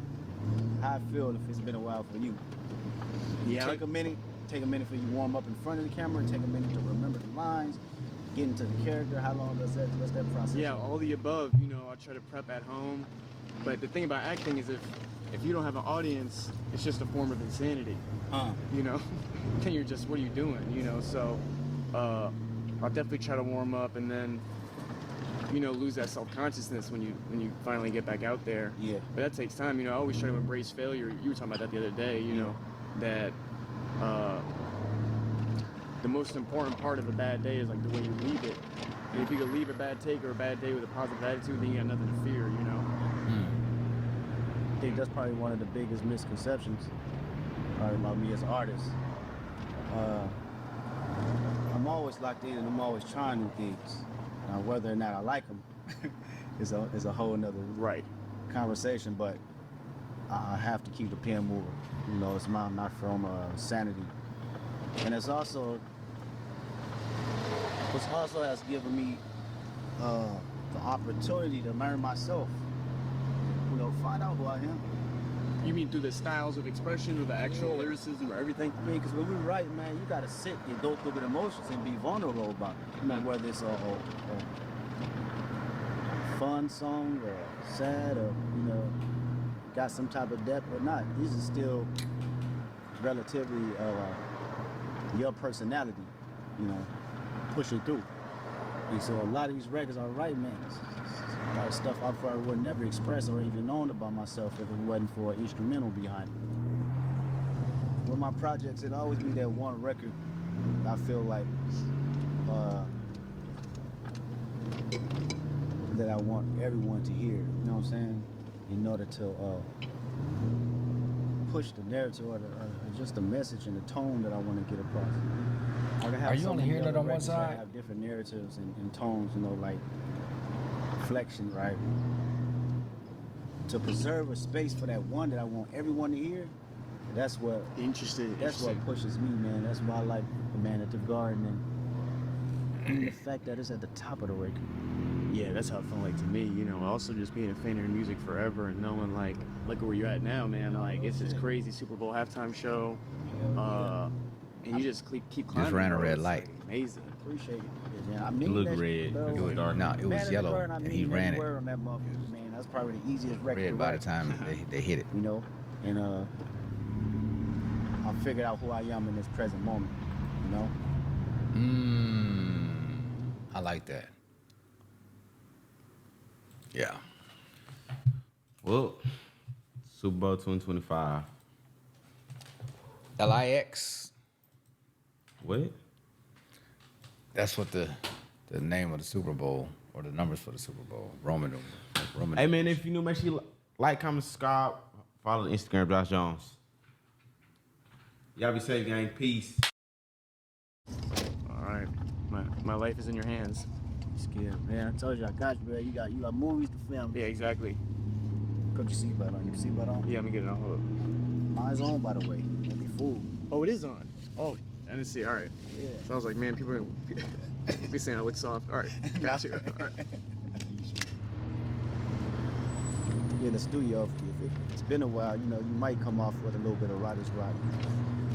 How I feel if it's been a while for you. Yeah. Take a minute for you to warm up in front of the camera, take a minute to remember the lines, get into the character. How long does what's that process? Yeah, all the above. You know, I try to prep at home. But the thing about acting is if you don't have an audience, it's just a form of insanity. You know, then you're just, what are you doing? You know, so I'll definitely try to warm up and then, you know, lose that self-consciousness when you finally get back out there. Yeah. But that takes time. You know, I always try to embrace failure. You were talking about that the other day. You know, that the most important part of a bad day is like the way you leave it. And if you could leave a bad take or a bad day with a positive attitude, then you got nothing to fear. You know. I think that's probably one of the biggest misconceptions about me as an artist. I'm always locked in and I'm always trying new things. Now, whether or not I like them is a whole nother conversation, but I have to keep the pen moving. You know, it's my form of sanity. And it's also, has given me the opportunity to learn myself. You know, find out who I am. You mean through the styles of expression or the actual lyricism or everything? I mean, because when we write, man, you got to sit and go through the emotions and be vulnerable about it. You know, whether it's a fun song or sad or, you know, got some type of depth or not. These are still relatively your personality, you know, pushing through. And so a lot of these records I write, man, a lot of stuff I probably would never express or even known about myself if it wasn't for an instrumental behind it. With my projects, it'd always be that one record I feel like that I want everyone to hear, you know what I'm saying? In order to push the narrative or just the message and the tone that I want to get across. I can have Are you only hearing it on one side? I have different narratives and tones, you know, like reflection, right? To preserve a space for that one that I want everyone to hear, that's what pushes me, man. That's why I like The Man at the Garden and the fact that it's at the top of the record. Yeah, that's how it felt like to me, you know. Also just being a fan of your music forever and knowing, like, look at where you're at now, man. Like, it's this crazy Super Bowl halftime show. And you just keep climbing. Just ran a red It's, light. like, amazing. Appreciate it. Yeah, I It mean, looked red. It was dark. No, it was yellow, and he ran it. On that motherfucker, man. That's probably the easiest record. Red by the time they hit it. You know, and I figured out who I am in this present moment. You know, I like that. Yeah. Well, Super Bowl 2025. LIX. What? That's what the name of the Super Bowl or the numbers for the Super Bowl. Roman numerals. Hey man, if you new, make sure you like, comment, subscribe, follow the Instagram, Josh Jones. Y'all be safe, gang. Peace. All right, my life is in your hands. Scared, man. I told you I got you, bro. You got movies to film. Yeah, exactly. Put your seatbelt on. Your seatbelt on? Yeah, I'm gonna get it on. Hold up. Mine's on, by the way. Don't be fooled. Oh, it is on. Oh, I didn't see. All right. Yeah. So I was like, man, people are be saying I look soft. All right, got you. All right. Be in the studio. If it's been a while, you know, you might come off with a little bit of writer's block.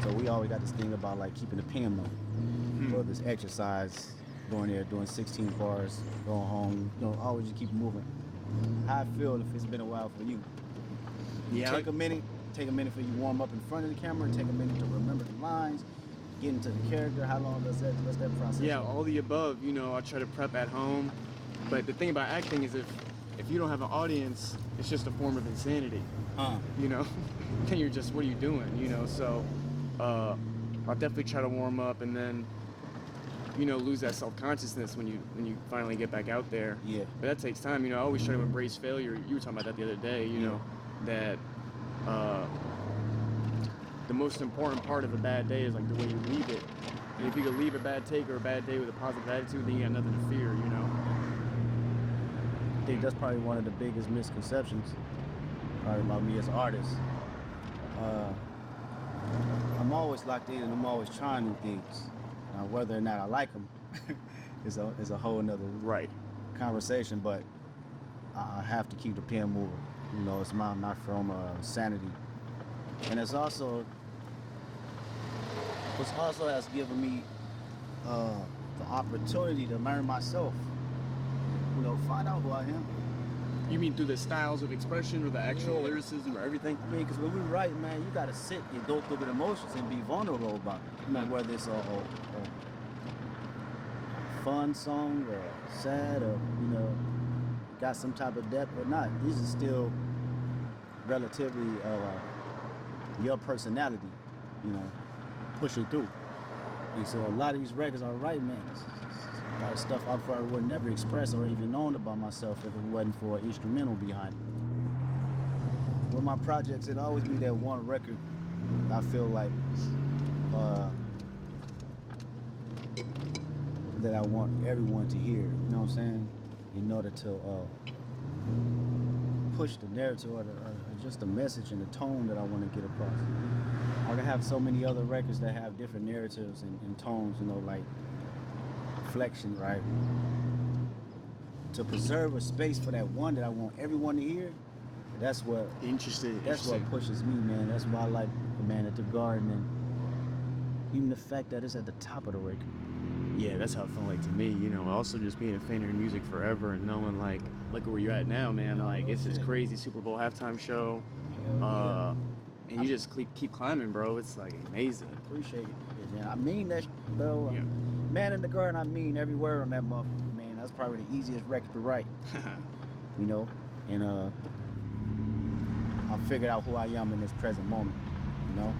So we always got this thing about like keeping the pen low. So this exercise, going there, doing 16 bars, going home, you know, always just keep moving. How I feel if it's been a while for you. Yeah. Take a minute for you to warm up in front of the camera, take a minute to remember the lines, get into the character. How long does that process? Yeah, all the above. You know, I try to prep at home, but the thing about acting is if you don't have an audience, it's just a form of insanity. You know, then you're just, what are you doing? You know, so I'll definitely try to warm up and then, you know, lose that self-consciousness when you finally get back out there. Yeah. But that takes time. You know, I always try to embrace failure. You were talking about that the other day. You know, that the most important part of a bad day is like the way you leave it. And if you could leave a bad take or a bad day with a positive attitude, then you got nothing to fear. You know. I think that's probably one of the biggest misconceptions about me as an artist. I'm always locked in and I'm always trying new things. Now, whether or not I like them is a whole nother conversation, but I have to keep the pen moving. You know, it's my form of sanity. And it's also has given me the opportunity to learn myself. You know, find out who I am. You mean through the styles of expression or the actual lyricism or everything? I mean, because when we write, man, you got to sit and go through the emotions and be vulnerable about it. You know, whether it's a fun song or sad or, you know, got some type of depth or not. These are still relatively your personality, you know, pushing through. And so a lot of these records I write, man, a lot of stuff I probably would never express or even known about myself if it wasn't for an instrumental behind it. With my projects, it'd always be that one record I feel like that I want everyone to hear, you know what I'm saying? In order to push the narrative or just the message and the tone that I want to get across. I can have so many other records that have different narratives and tones, you know, like reflection, right? To preserve a space for that one that I want everyone to hear, that's what what pushes me, man. That's why I like The Man at the Garden and even the fact that it's at the top of the record. Yeah, that's how it felt like to me, you know. Also just being a fan of your music forever and knowing like, look at where you're at now, man. Like, it's this crazy Super Bowl halftime show. And you just keep climbing, bro. It's like amazing. Appreciate it, man. I mean that, bro. Yeah. Man in the Garden, I mean every word on that motherfucker, man. That's probably the easiest record to write. You know? And I figured out who I am in this present moment, you know?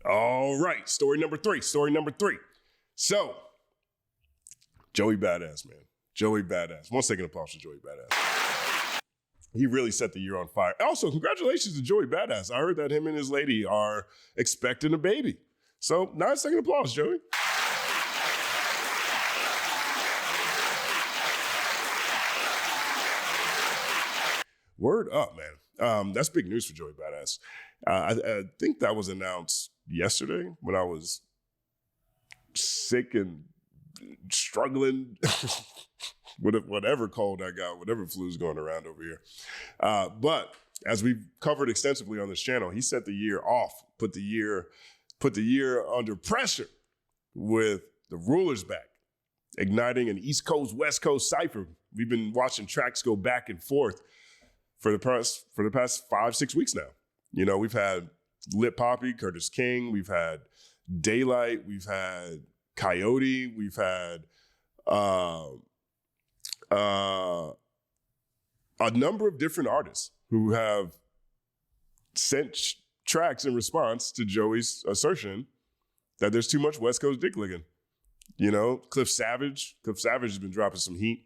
All right, story number three. So, Joey Badass, man. Joey Badass. 1 second applause for Joey Badass. He really set the year on fire. Also, congratulations to Joey Badass. I heard that him and his lady are expecting a baby. So, 9 second applause, Joey. Word up, man. That's big news for Joey Badass. I think that was announced yesterday when I was sick and struggling with whatever cold I got, whatever flu's going around over here. But as we've covered extensively on this channel, he set the year off, put the year under pressure with the Rulers back, igniting an East Coast, West Coast cipher. We've been watching tracks go back and forth for the past 5-6 weeks now. You know, we've had Lit Poppy, Curtis King. We've had Daylight. We've had Coyote. We've had a number of different artists who have sent tracks in response to Joey's assertion that there's too much West Coast dick licking. You know, Cliff Savage has been dropping some heat,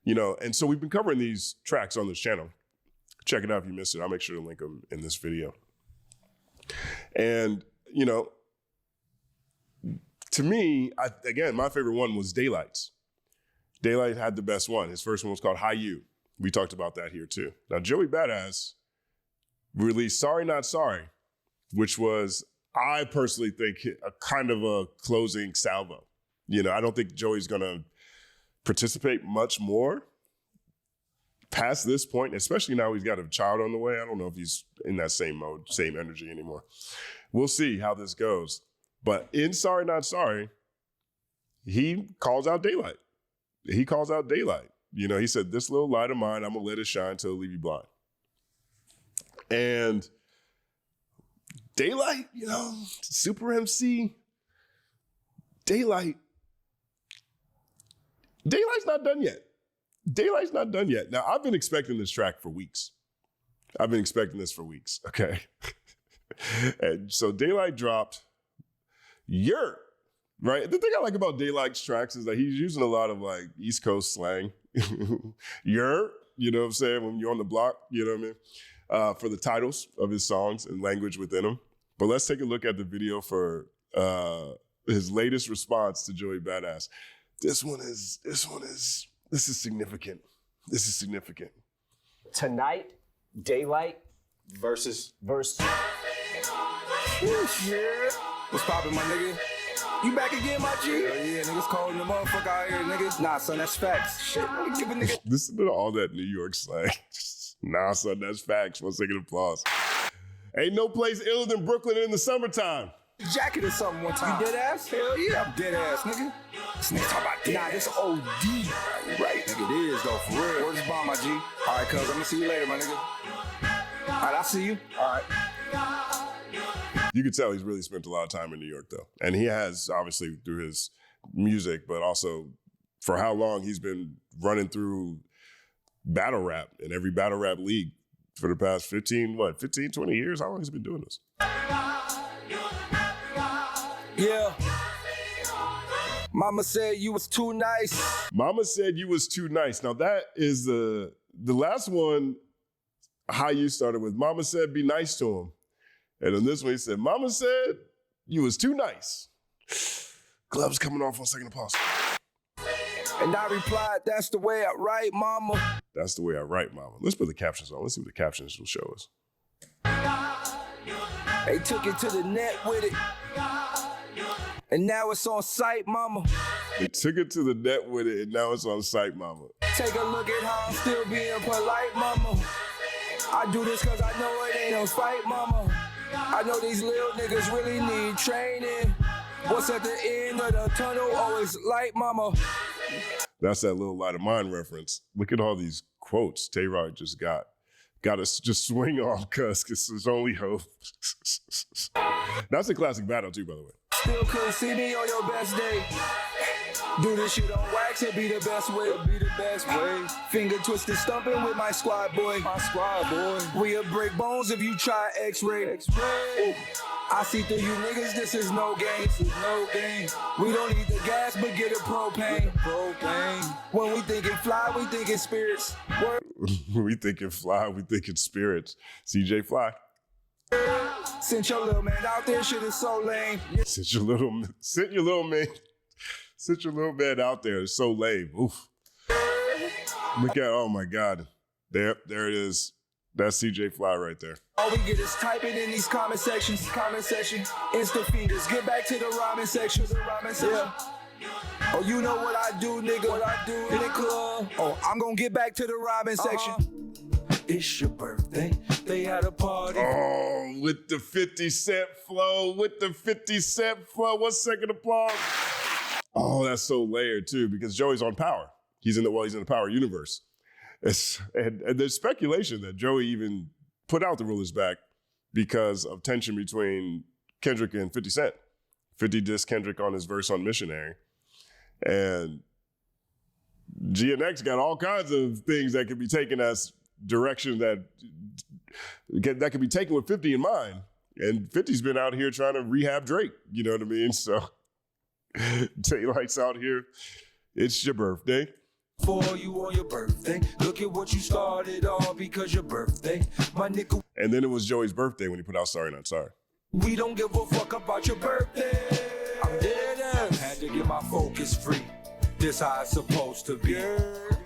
you know, and so we've been covering these tracks on this channel. Check it out if you missed it. I'll make sure to link them in this video. And, you know, to me, again, my favorite one was Daylight's. Daylight had the best one. His first one was called Hi You. We talked about that here too. Now, Joey Badass released Sorry Not Sorry, which was, I personally think, a kind of a closing salvo. You know, I don't think Joey's gonna participate much more past this point, especially now he's got a child on the way. I don't know if he's in that same mode, same energy anymore. We'll see how this goes. But in Sorry Not Sorry, he calls out Daylight. He calls out Daylight. You know, he said, this little light of mine, I'm gonna let it shine till it leave you blind. And Daylight, you know, Super MC, Daylight's not done yet. Daylight's not done yet. Now, I've been expecting this track for weeks. Okay? And so Daylight dropped Yurt, right? The thing I like about Daylight's tracks is that he's using a lot of like East Coast slang. Yurt, you know what I'm saying? When you're on the block, you know what I mean? For the titles of his songs and language within them. But let's take a look at the video for his latest response to Joey Badass. This is significant. This is significant. Tonight, Daylight versus. Yeah. What's poppin', my nigga? You back again, my G? Yeah, niggas calling the motherfucker out here, nigga. Nah, son, that's facts. Shit, give a nigga. Listen to all that New York slang. Nah, son, that's facts. 1 second applause. Ain't no place iller than Brooklyn in the summertime. Jacket or something one time. You dead ass? Hell yeah, I'm dead ass, nigga. This nigga talking about dead ass. This OD. Right, nigga, it is though, for real. Where's the bomb, my G? All right, cuz, I'm gonna see you later, my nigga. All right, I'll see you. All right. You could tell he's really spent a lot of time in New York, though. And he has, obviously, through his music, but also for how long he's been running through battle rap in every battle rap league for the past 15, 20 years? How long has he been doing this? Yeah. Mama said you was too nice. Mama said you was too nice. Now that is the last one. How you started with Mama said be nice to him, and on this one he said Mama said you was too nice. Gloves coming off 1 second applause. And I replied, that's the way I write, Mama. That's the way I write, Mama. Let's put the captions on. Let's see what the captions will show us. They took it to the net with it. And now it's on site, Mama. They took it to the net with it, and now it's on site, Mama. Take a look at how I'm still being polite, Mama. I do this cause I know it ain't no fight, Mama. I know these little niggas really need training. What's at the end of the tunnel always light, Mama. That's that little light of mine reference. Look at all these quotes Tay-Rock just got us just swing off cuz there's only hope. That's a classic battle too, by the way. Still couldn't see me on your best day. Do this shit on wax, it be the best way. Be the best way. Finger twisted stumping with my squad boy. My squad boy. We'll break bones if you try X-ray. X-ray. I see through you niggas, this is no game. This is no game. We don't need the gas, but get a propane. Propane. When we thinking fly, we thinking spirits. We thinking fly, we thinking spirits. CJ Fly. Sent your little man out there, shit is so lame. Sent your little man out there. It's so lame. Oof. Look at, oh my God. There it is. That's CJ Fly right there. All we get is typing in these comment sections. Comment section. Insta feeders. Get back to the rhyming section. Yeah. Oh, you know what I do, nigga. What I do in the club. Oh, I'm gonna get back to the rhyming section. It's your birthday. They had a party. Oh, with the 50 Cent flow. 1 second applause. Oh, that's so layered too, because Joey's on Power. He's in the Power universe. And there's speculation that Joey even put out the Rulers Back because of tension between Kendrick and 50 Cent. 50 dissed Kendrick on his verse on Missionary. And GNX got all kinds of things that could be taken as directions that could be taken with 50 in mind. And 50's been out here trying to rehab Drake. You know what I mean? So Daylight's out here. It's your birthday. For you on your birthday. Look at what you started all because your birthday. My nigga. And then it was Joey's birthday when he put out Sorry Not Sorry. We don't give a fuck about your birthday. I'm dead ass. Had to get my focus free. This how it's supposed to be.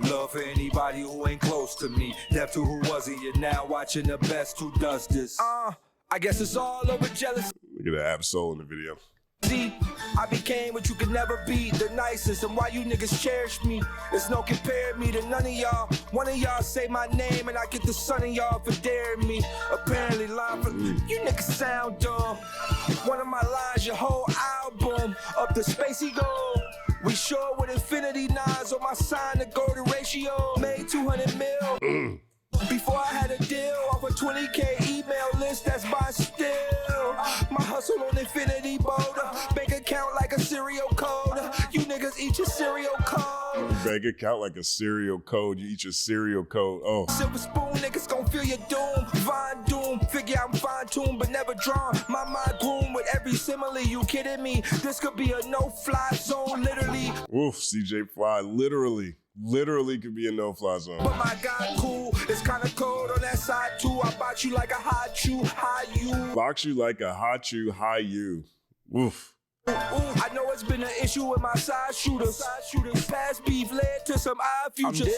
Love for anybody who ain't close to me. Deaf to who wasn't. You're now watching the best who does this. I guess it's all over jealousy. Look at the Ab-Soul in the video. See, I became what you could never be, the nicest, and why you niggas cherish me. There's no comparing me to none of y'all. One of y'all say my name and I get the son of y'all for daring me. Apparently lying for you niggas sound dumb. One of my lines, your whole album, up the space he go. We sure with infinity nines on my sign to go to ratio. Made 200 mil. Before I had a deal off a 20K email list that's by still. My hustle on infinity boulder. Bank account like a serial code. You niggas eat your cereal code. Bank account like a cereal code. You eat your cereal code. Oh. Silver spoon niggas gon' feel your doom. Vine doom. Figure I'm fine-tuned but never drawn. My mind groomed with every simile. You kidding me? This could be a no-fly zone, literally. Oof, CJ Fly. Literally could be a no-fly zone. But my God, cool. It's kinda cold on that side too. I box you like a hot chew, high you. Box you like a hot chew, high you. Oof. I know it's been an issue with my side shooters. Past beef led to some odd futures.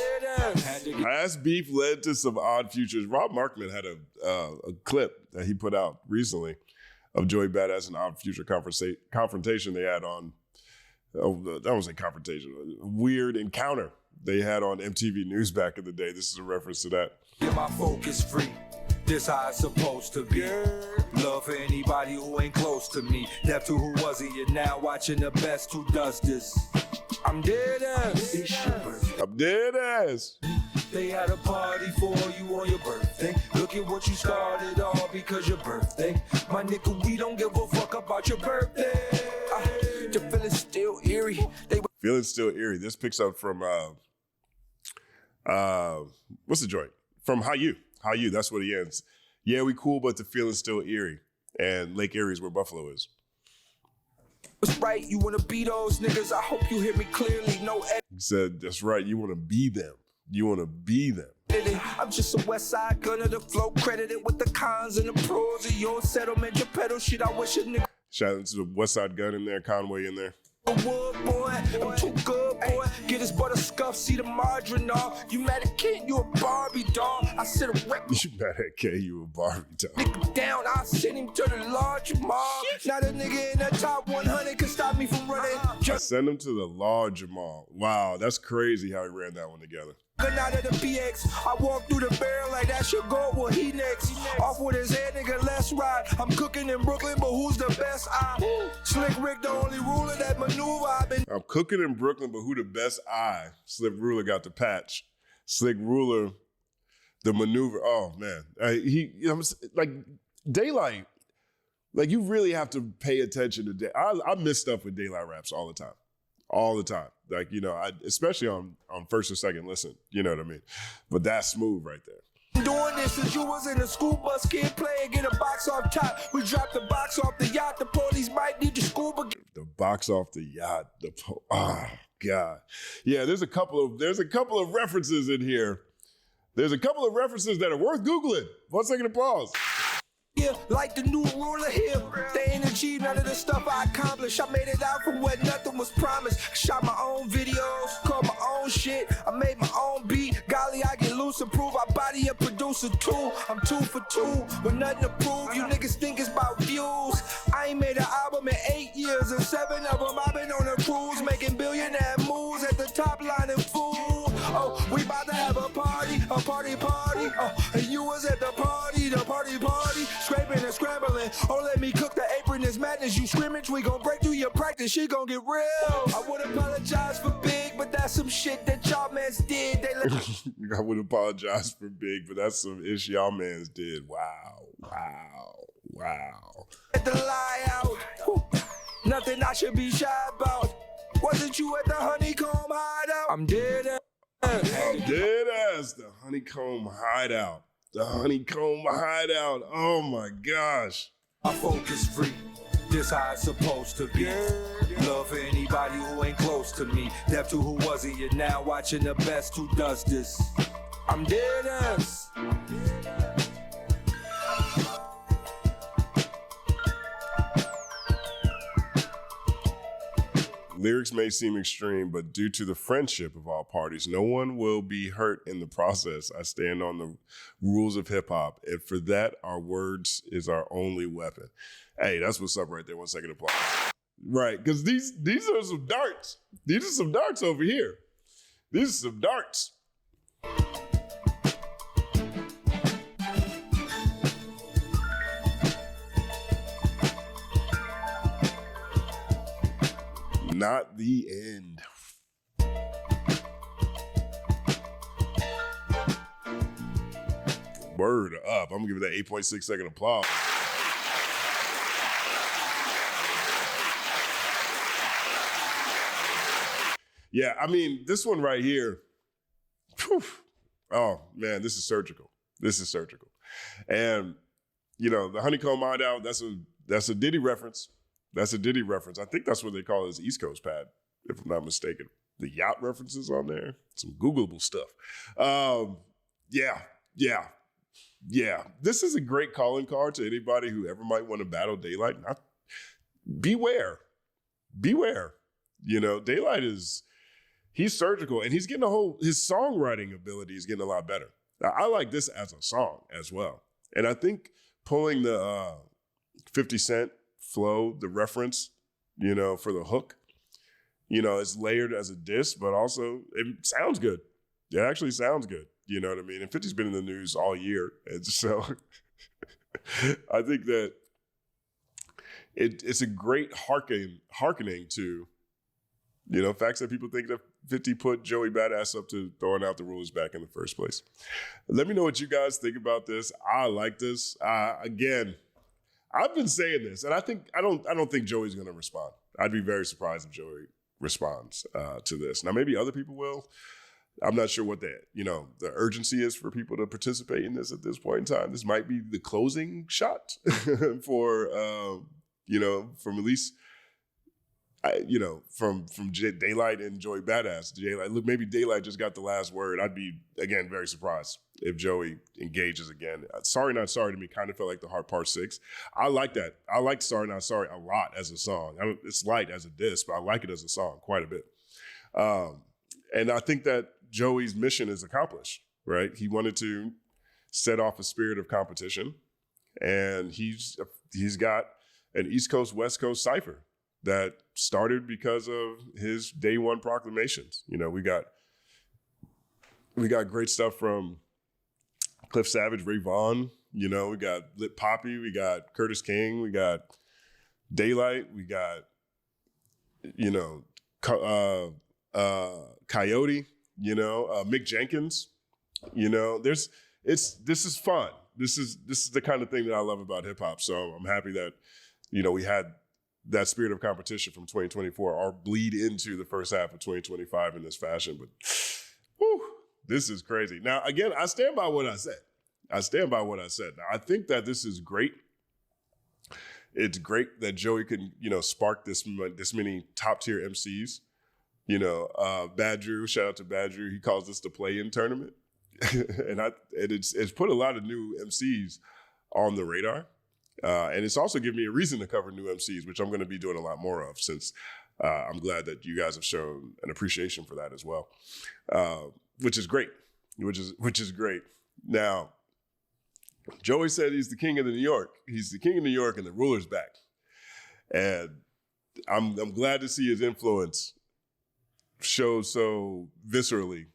Past beef led to some odd futures. Rob Markman had a clip that he put out recently of Joey Badass and Odd Future confrontation they had on, that was a confrontation, a weird encounter they had on MTV News back in the day. This is a reference to that. Get my focus free. This how it's supposed to be. Love for anybody who ain't close to me. Deaf to who wasn't. You're now watching the best who does this. I'm dead ass. I'm dead ass. They had a party for you on your birthday. Look at what you started all because your birthday. My nigga, we don't give a fuck about your birthday. The feeling's still eerie. Feeling still eerie. This picks up from what's the joint? From How You. How You, that's what he ends. Yeah, we cool, but the feeling's still eerie. And Lake Erie is where Buffalo is. That's right, you wanna be those niggas. I hope you hear me clearly. No He said, that's right, you wanna be them. You wanna be them. I'm just a West Side gunner, the flow credited with the cons and the pros of your settlement. Your pedal shit, I wish a nigga. Shout out to the West Side Gun in there, Conway in there. Wood boy, I'm too good, boy. Get his butter scuff, see the margarine off. You mad at Kid, you a Barbie doll. I said a rep. You mad at K, you a Barbie doll. Nigga down, I send him to the large mall. Not a nigga in the top 100 can stop me from running. I send him to the large mall. Wow, that's crazy how he ran that one together. Out of the PX, I walk through the barrel like that should go. Well, he next. Off with his head, nigga, let's ride. I'm cooking in Brooklyn, but who's the best? Slick Rick, the only ruler that maneuver I've been. I'm cooking in Brooklyn, but who the best? Slick Ruler got the patch. Slick Ruler, the maneuver. Oh man, like Daylight. Like you really have to pay attention to Day. I miss stuff with Daylight raps all the time. All the time. Like, you know, especially on first or second listen, you know what I mean? But that's smooth right there. Doing this since you was in the school bus, kid play and get a box off top. We dropped the box off the yacht, the police might need the scuba. The box off the yacht, God. Yeah, there's a couple of references in here. There's a couple of references that are worth Googling. 1 second to pause. Yeah, like the new ruler here. They ain't achieved none of the stuff I accomplished. I made it out from where nothing was promised. Shot my own videos, called my own shit. I made my own beat. Golly, I get loose and prove I body a producer too. I'm 2 for 2 with nothing to prove. You niggas think it's about views. I ain't made an album in 8 years, and 7 of them I've been on a cruise, making billionaire moves at the top line and food. Oh, we about to have a party. Oh, and you was at the party. Scraping and scrambling. Oh, let me cook the apron. This madness, you scrimmage. We gon' break through your practice. Shit gon' get real. I would apologize for Big, but that's some shit that y'all mans did. I would apologize for Big, but that's some ish y'all mans did. Wow. Wow. Get the lie out. Nothing I should be shy about. Wasn't you at the honeycomb hideout? I'm dead ass. Dead ass. The honeycomb hideout. The honeycomb hideout. Oh my gosh. My focus free. This how it's supposed to be. Love for anybody who ain't close to me. Deaf to who wasn't. You're now watching the best who does this. I'm dead ass. Lyrics may seem extreme, but due to the friendship of all parties, no one will be hurt in the process. I stand on the rules of hip hop, and for that, our words is our only weapon. Hey, that's what's up right there. 1 second applause. Right, because these are some darts. These are some darts over here. These are some darts. Not the end. Word up. I'm gonna give it that 8.6 second applause. Yeah, I mean, this one right here, whew, oh man, this is surgical. This is surgical. And, you know, the honeycomb hideout, that's a Diddy reference. That's a Diddy reference. I think that's what they call his East Coast pad, if I'm not mistaken. The yacht references on there, some Googleable stuff. Yeah. This is a great calling card to anybody who ever might want to battle Daylight. Beware. You know, Daylight he's surgical, and he's getting his songwriting ability is getting a lot better. Now, I like this as a song as well. And I think pulling the 50 Cent flow, the reference, you know, for the hook, you know, it's layered as a diss, but also it sounds good. It actually sounds good. You know what I mean? And 50's been in the news all year. And so I think that it's a great hearkening to, you know, facts that people think that 50 put Joey Badass up to throwing out the rules back in the first place. Let me know what you guys think about this. I like this. Again, I've been saying this, and I don't think Joey's going to respond. I'd be very surprised if Joey responds to this. Now, maybe other people will. I'm not sure what the urgency is for people to participate in this at this point in time. This might be the closing shot for from at least from Daylight and Joey Badass. Look, maybe Daylight just got the last word. I'd be, again, very surprised if Joey engages again. Sorry Not Sorry to me kind of felt like the Heart Part 6. I like that. I like Sorry Not Sorry a lot as a song. It's light as a diss, but I like it as a song quite a bit. And I think that Joey's mission is accomplished, right? He wanted to set off a spirit of competition, and he's got an East Coast, West Coast cipher that started because of his day one proclamations. You know, we got great stuff from Cliff Savage, Ray Vaughn. You know, we got Lip Poppy, we got Curtis King, we got Daylight, we got Coyote. You know, Mick Jenkins. You know, this is fun. This is the kind of thing that I love about hip hop. So I'm happy that we had that spirit of competition from 2024 or bleed into the first half of 2025 in this fashion. But this is crazy. Now, again, I stand by what I said. Now, I think that this is great. It's great that Joey can, spark this many top tier MCs. Bad Drew, shout out to Bad Drew. He calls this the play-in tournament. and it's put a lot of new MCs on the radar. And it's also given me a reason to cover new MCs, which I'm going to be doing a lot more of, since I'm glad that you guys have shown an appreciation for that as well, which is great. Which is great. Now, Joey said he's the king of New York. He's the king of New York, and the ruler's back. And I'm glad to see his influence show so viscerally.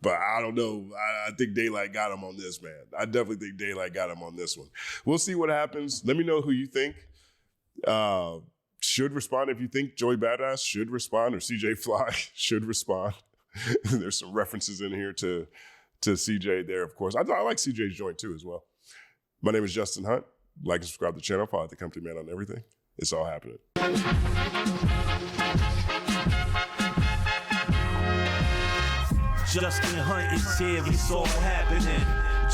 But I don't know. I think Daylight got him on this, man. I definitely think Daylight got him on this one. We'll see what happens. Let me know who you think should respond. If you think Joey Badass should respond or CJ Fly should respond. There's some references in here to CJ there, of course. I like CJ's joint too as well. My name is Justin Hunt. Like and subscribe to the channel. Follow the Company Man on everything. It's all happening. Justin Hunt is here, it's all happening.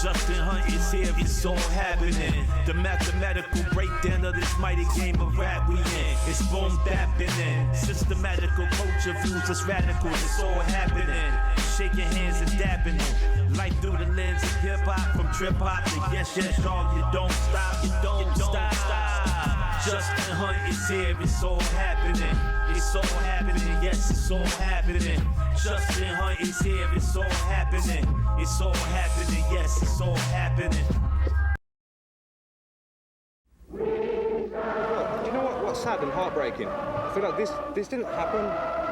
Justin Hunt is here, it's all happening. The mathematical breakdown of this mighty game of rap we in. It's boom bapping. Systematical culture views us radical, it's all happening. Shaking hands and dapping it. Life through the lens of hip hop, from trip hop to yes, yes, dog. You don't stop, you don't stop. Justin Hunt is here, it's all happening. It's all happening, yes, it's all happening. Justin Hunt is here, it's all happening. It's all happening, yes, it's all happening. Do you know what's sad and heartbreaking? I feel like this didn't happen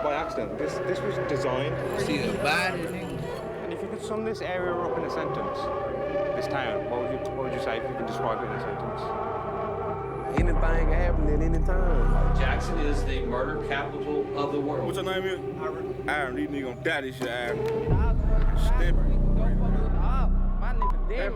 by accident. This was designed. See the body. And if you could sum this area up in a sentence, this town, what would you say if you could describe it in a sentence? Anything can happen at any time. Jackson is the murder capital of the world. What's your name is? Aaron. These niggas gonna die this shit, Aaron. Stupid. That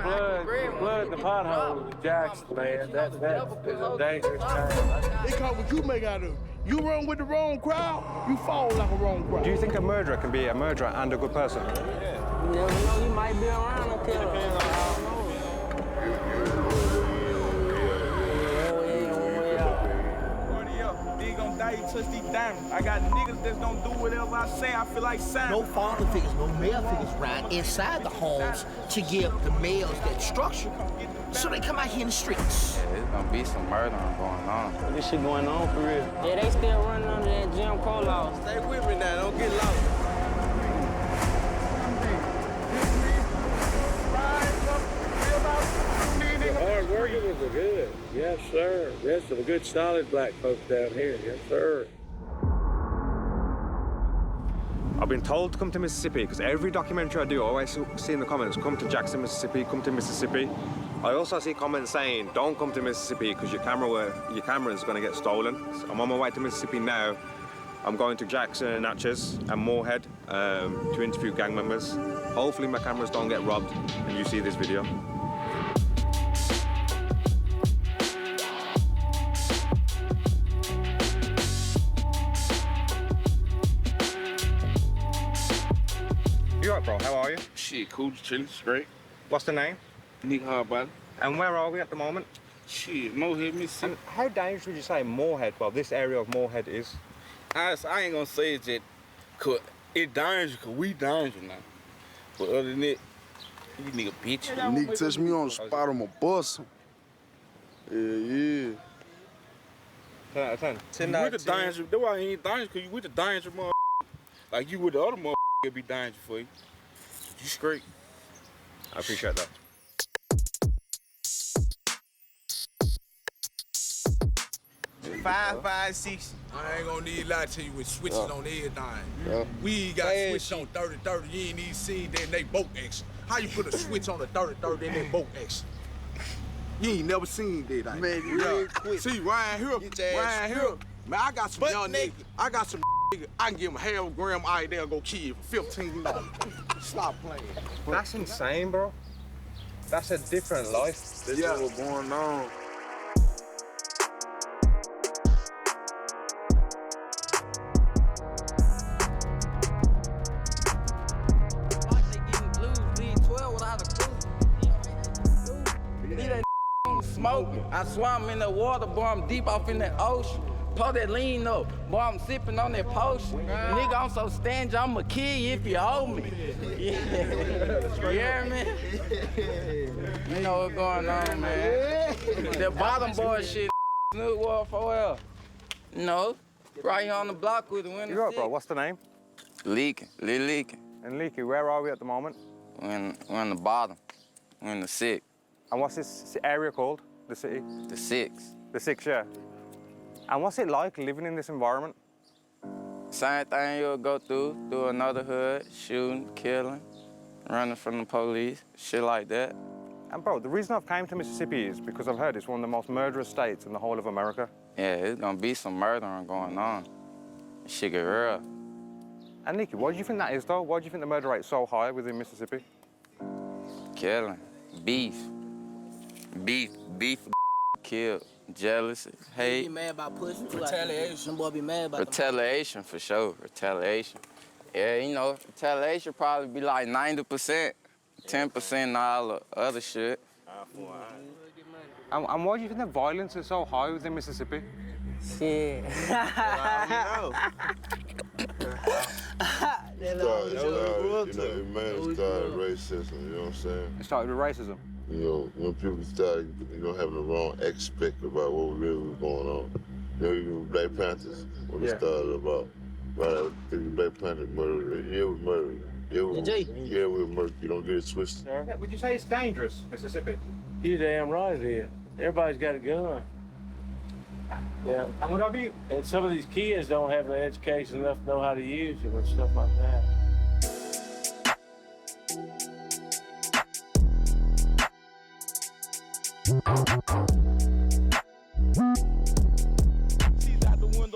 blood, the pothole, Jackson, man. That is a dangerous time. They call what you make out of it. You run with the wrong crowd, you fall like a wrong crowd. Do you think a murderer can be a murderer and a good person? You never know, you might be around a killer. Touch these diamonds. I got niggas that's gonna do whatever I say. I feel like Simon. No father figures, no male figures ride inside the homes to give the males that structure. So they come out here in the streets. Yeah, there's gonna be some murdering going on. This shit going on for real. Yeah, they still running under that Jim Crow law. Stay with me now, don't get lost. Hard working was good. Yes, sir. There's some good, solid black folks down here. Yes, sir. I've been told to come to Mississippi because every documentary I do, I always see in the comments, come to Jackson, Mississippi, come to Mississippi. I also see comments saying, don't come to Mississippi because your camera is going to get stolen. So I'm on my way to Mississippi now. I'm going to Jackson, Natchez, and Moorhead to interview gang members. Hopefully my cameras don't get robbed and you see this video. You alright, bro? How are you? Shit, cool, chilling, straight. What's the name? Nick Hardbody. And where are we at the moment? Shit, Moorhead, Mississippi. And how dangerous would you say Moorhead, well, this area of Moorhead is? I ain't gonna say it's that, cause it's dangerous, cause we dangerous now. But other than that, you nigga bitch. Nigga touch me on the spot, I'ma bust him. Yeah. 10 out of 10. 10 out of 10. That's why he ain't dangerous, cause you with the dangerous mother. Like you with the other mother, it'll be dangerous for you. You straight. I appreciate that. Five, 5, 6. I ain't gonna need to lie to you with switches on everything. We got switches on 30-30. You ain't even seen that they both action. How you put a switch on the 30-30 and they both action? You ain't never seen that. Man, quick. See, Ryan here. Man, I got some young niggas. I got some niggas. I can give them half a gram. All right, they'll go kill you for $15. Stop playing. That's insane, bro. That's a different life. This is what's going on. Smoking. I swam in the water, boy, I'm deep off in the ocean. Pull that lean up, boy, I'm sipping on that potion. Nigga, I'm so stingy, I'ma kill you if you owe me. Yeah. You hear me? You know what's going on, man. The bottom boy shit, Snoop Wolf, OL. No, right here on the block with the window. You right, bro? What's the name? Leaking. And Leaky, where are we at the moment? We're in the bottom. We're in the 6. And what's this area called? The city? The 6. The 6, yeah. And what's it like living in this environment? Same thing you'll go through another hood, shooting, killing, running from the police, shit like that. And bro, the reason I've came to Mississippi is because I've heard it's one of the most murderous states in the whole of America. Yeah, it's gonna be some murdering going on. Shit get real. And Nikki, why do you think that is though? Why do you think the murder rate's so high within Mississippi? Killing, beef. Beef, kill, jealousy, hate. Be mad about pussy too. Retaliation. Some boy be mad about retaliation for sure. Retaliation. Yeah, you know, retaliation probably be like 90%, 10% all the other shit. And why do you think the violence is so high within Mississippi? Shit. It started racism, you know what I'm saying? It started with racism. You know, when people started, having the wrong expect about what really was going on. You know, even Black Panthers, when it started about, right after Black Panther murder, it was murder. It was murder. You don't get it twisted. Yeah, would you say it's dangerous, Mississippi? You damn right it is. Everybody's got a gun. Yeah. And would I be... And some of these kids don't have the education enough to know how to use it and stuff like that.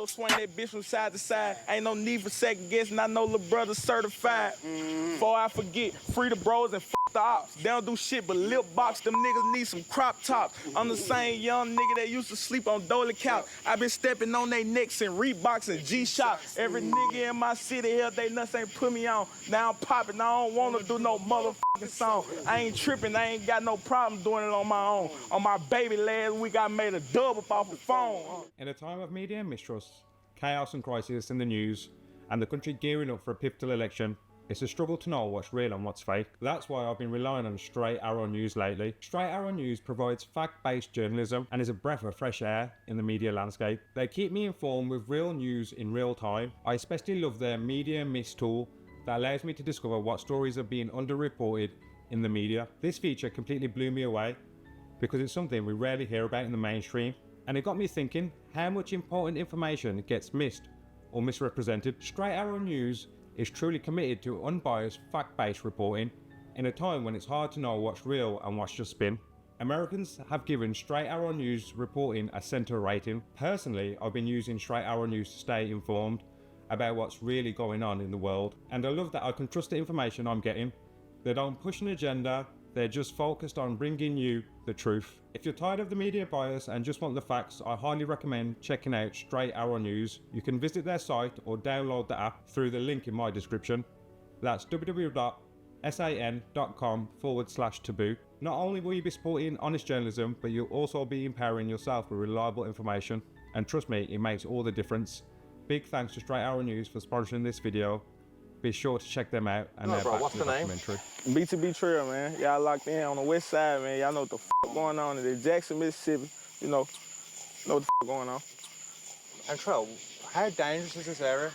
Swing that bitch from side to side. Ain't no need for second guessing. I know little brother certified. Before I forget, free the bros and the ops. They don't do shit but lip box. Them niggas need some crop tops. I'm the same young nigga that used to sleep on Dolly couch. I been stepping on they necks and Reeboks and G-Shock. Every nigga in my city here, they nuts ain't put me on. Now I'm popping. I don't wanna do no motherfucking song. I ain't tripping. I ain't got no problem doing it on my own. On my baby last week, I made a dub up off the phone. In a time of media mistrust, chaos and crisis in the news, and the country gearing up for a pivotal election, it's a struggle to know what's real and what's fake. That's why I've been relying on Straight Arrow News lately. Straight Arrow News provides fact-based journalism and is a breath of fresh air in the media landscape. They keep me informed with real news in real time. I especially love their Media Mist tool that allows me to discover what stories are being underreported in the media. This feature completely blew me away because it's something we rarely hear about in the mainstream. And it got me thinking how much important information gets missed or misrepresented. Straight Arrow News is truly committed to unbiased, fact-based reporting in a time when it's hard to know what's real and what's just spin. Americans have given Straight Arrow News reporting a center rating. Personally, I've been using Straight Arrow News to stay informed about what's really going on in the world. And I love that I can trust the information I'm getting. They don't push an agenda, they're just focused on bringing you the truth. If you're tired of the media bias and just want the facts, I highly recommend checking out Straight Arrow News. You can visit their site or download the app through the link in my description. That's www.san.com/taboo. Not only will you be supporting honest journalism, but you'll also be empowering yourself with reliable information. And trust me, it makes all the difference. Big thanks to Straight Arrow News for sponsoring this video. Be sure to check them out and their back to the documentary. B2B Trail, man. Y'all locked in on the west side, man. Y'all know what the going on in Jackson, Mississippi. You know what the going on. And Trail, how dangerous is this area?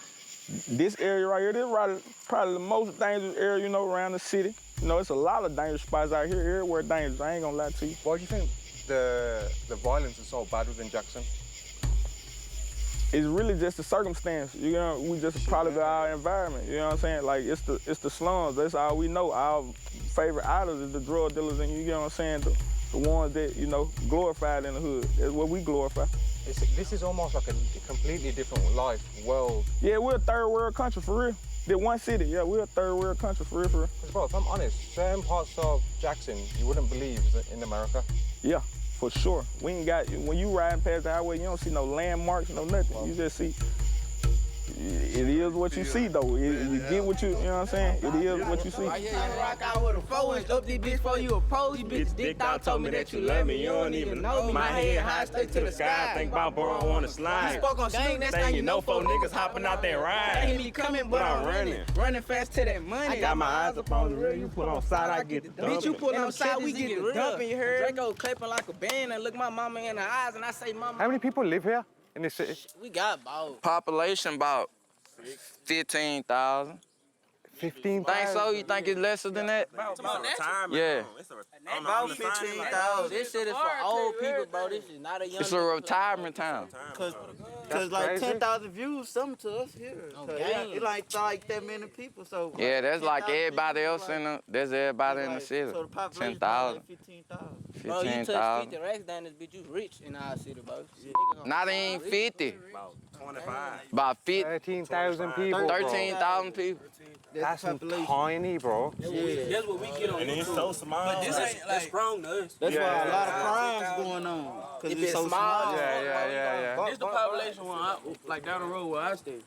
This area right here, this is probably the most dangerous area, around the city. It's a lot of dangerous spots out here. Everywhere dangerous. I ain't gonna lie to you. Why do you think the violence is so bad within Jackson? It's really just the circumstance, we just a product of our environment, you know what I'm saying? Like, it's the slums, that's all we know. Our favorite idols is the drug dealers and, you know what I'm saying, the ones that, glorified in the hood. That's what we glorify. This is almost like a completely different world. Yeah, we're a third world country, for real. They're one city, yeah, we're a third world country, for real, for real. Because, bro, if I'm honest, certain parts of Jackson, you wouldn't believe is in America. Yeah. For sure. We ain't got, when you riding past the highway, you don't see no landmarks, no nothing. You just see, it is what you see, though. You get what you know what I'm saying? It is what you see. I hear you rock out with a 4-inch up this bitch before you approach. Bitch, dick out told me that you love me, you don't even know me. My head high straight to the sky, think about bro, I wanna slide. You spoke on gang, next thing you know, 4 niggas hopping out that ride. They hear me coming, but I'm running fast to that money. I got my eyes up on the rail, you put on side, I get the dumping. Bitch, you put on side, we get the dumping, you heard? Draco clapping like a band and look my mama in the eyes and I say, mama. How many people live here in this city? We got about. Population about 15,000. 15,000? Think so? You think it's lesser than that? Yeah. About 15,000. This shit is for old people, bro. This is not a young. It's a retirement town. Cause like 10,000 views, something to us here. It like that many people, so. Yeah, that's like everybody else there's everybody in the city. So the population 10,000. 15,000. Bro, you touch 50 racks down this bitch, you rich in our city, bro. Not even 50. About 13,000 people. 13,000 people. That's tiny, bro. Yeah. That's what we get on. And it's so small. But this ain't like strong to us. That's why a lot of crimes going on. Cause If it's so small. Yeah. This the population one, like down the road where I stay.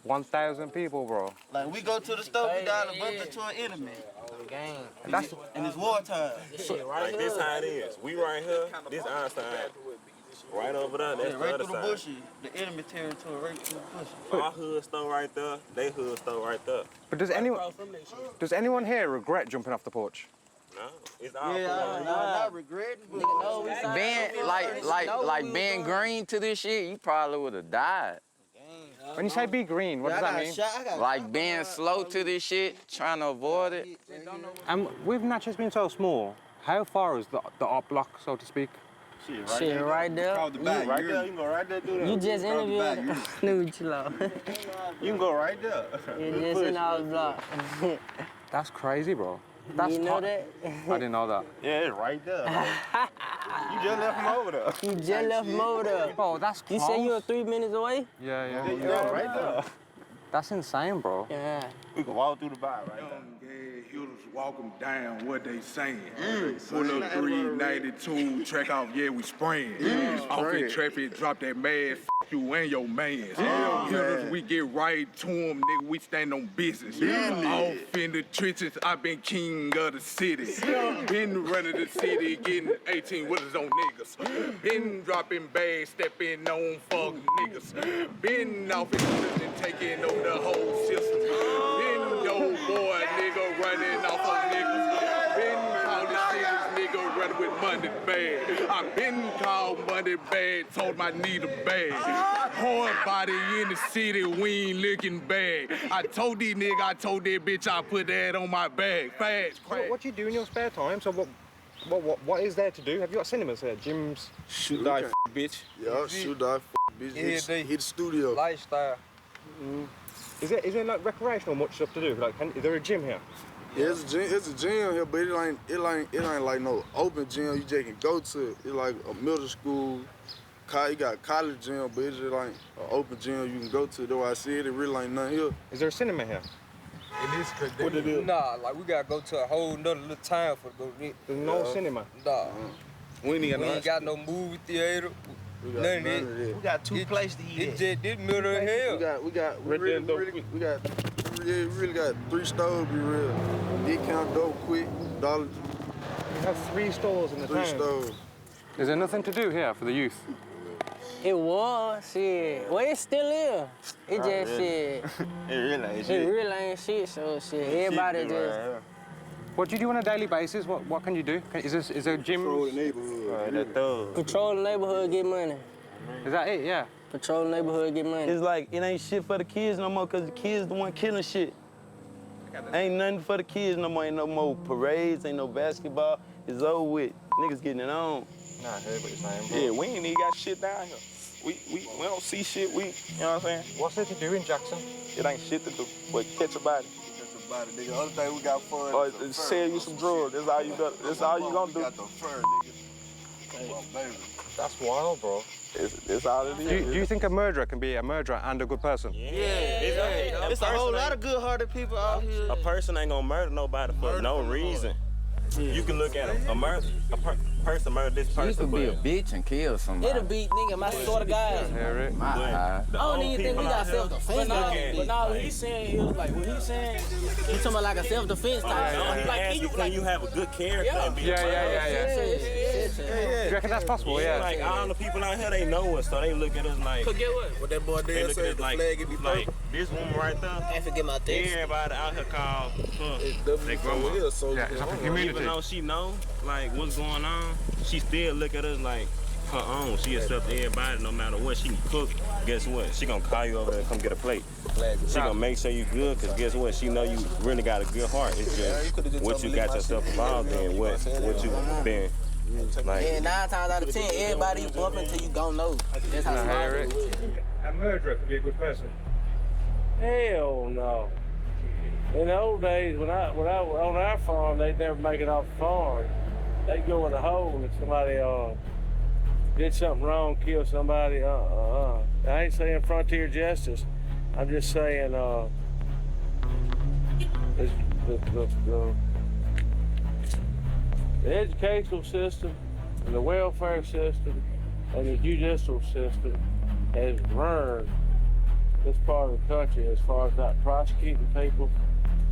1,000 people, bro. Like we go to the store, we down to bump into an enemy. And it's wartime. Like this how it is. We right here, this our side. Right over there, that's the right other through the side. bushes, the enemy territory, right through the bushes. Our hood store right there, they hood store right there. But does anyone here regret jumping off the porch? No, it's our not regretting. Being being green to this shit, you probably would have died. When you say be green, what does that mean? Like being slow to this shit, trying to avoid it. And with Natchez being so small, how far is the op block, so to speak? Shit, right there. Right there, you can go right there, do that. You just interviewed. No, chill out. You can go right there. You just in our block. That's crazy, bro. That's you know that? I didn't know that. Yeah, it's right there. You just left him over there. You just left him over there. Bro, that's close. You say you're 3 minutes away? Yeah. Right there. That's insane, bro. Yeah. We can walk through the bar right there. Hitters walk them down, what they saying. Pull up 392, track off, yeah, we spraying. Off in traffic, drop that mad, f you and your mans. Hitters, we get right to them, nigga, we stand on business. Off in the trenches, I been king of the city. Been running the city, getting 18 wheelers on niggas. Been dropping bags, stepping on fuck niggas. Been off in prison, taking over the whole system. Been your boy, nigga, running off of niggas. Been called the cities, nigga, running with money bag. I been called money bag, told my need a bag. Hard body in the city, we ain't looking bad. I told these nigga, I told that bitch I put that on my bag. Fast, crack. What do you do in your spare time? So what is there to do? Have you got cinemas here, gyms? Shoot die, bitch. Yeah, shoot die, bitch. Hit the studio. Lifestyle. Is there like recreational much stuff to do? Like, is there a gym here? Yeah, it's a gym here, but it ain't like no open gym you just can go to. It's like a middle school. You got college gym, but it's just like an open gym you can go to. Though I see it really ain't nothing here. Is there a cinema here? What it is? Nah, like we gotta go to a whole nother little town for to go get. There's no cinema? Nah. We ain't got no movie theater. None of that. We got two places to eat. It's just this middle of hell. We really got 3 stores, be real. Discount dope, quick, Dollar. You have 3 stores in the town? 3 stores. Is there nothing to do here for the youth? It was, shit. Well, it still is. It just shit. It really ain't shit, so shit. Everybody just. What do you do on a daily basis? What can you do? Is there a gym? Control the neighborhood. Control the neighborhood, get money. Is that it? Yeah. Control the neighborhood, get money. It's like, it ain't shit for the kids no more, because the kids the one killing shit. Ain't nothing for the kids no more. Ain't no more parades, ain't no basketball. It's over with. Niggas getting it on. Nah, I heard what you're saying, bro. Yeah, we ain't even got shit down here. We don't see shit, you know what I'm saying? What's there to do in Jackson? It ain't shit to do, but catch a body. Nigga. The other thing we got fun. Or sell you some drugs. That's all you got. That's all you gonna do. We got the fur, nigga. That's wild, bro. It's all it is. Do you think a murderer can be a murderer and a good person? Yeah. It's a whole lot of good-hearted people out here. A person ain't gonna murder nobody for no reason. You can look at a person murder this person. You could be a bitch and kill somebody. It'll be, nigga, my sort of guys. I don't even think we got self-defense. But no, what he's saying is like, what he's saying, he's talking about like a self-defense type. Can you have a good character and be Do you reckon that's possible? Yeah. Like all the people out here, they know us, so they look at us like. Cause get what? What that boy They did look say, at the us flag it be like this woman right there. Can't forget my things. Everybody out here called they grandma. Yeah, it's like a community. Even though she know like what's going on, she still look at us like her own. She accepts everybody no matter what. She can cook. Guess what? She gonna call you over there and come get a plate. She gonna make sure you good, cause guess what? She know you really got a good heart. It's just what you got yourself involved in, what you been. Like, yeah, 9 times out of 10, everybody you bump into, you gon' know. That's how A murderer could be a good person. Hell no. In the old days, when I on our farm, they'd never make it off the farm. They'd go in the hole if somebody did something wrong, kill somebody. I ain't saying frontier justice. I'm just saying the educational system and the welfare system and the judicial system has ruined this part of the country as far as not prosecuting people.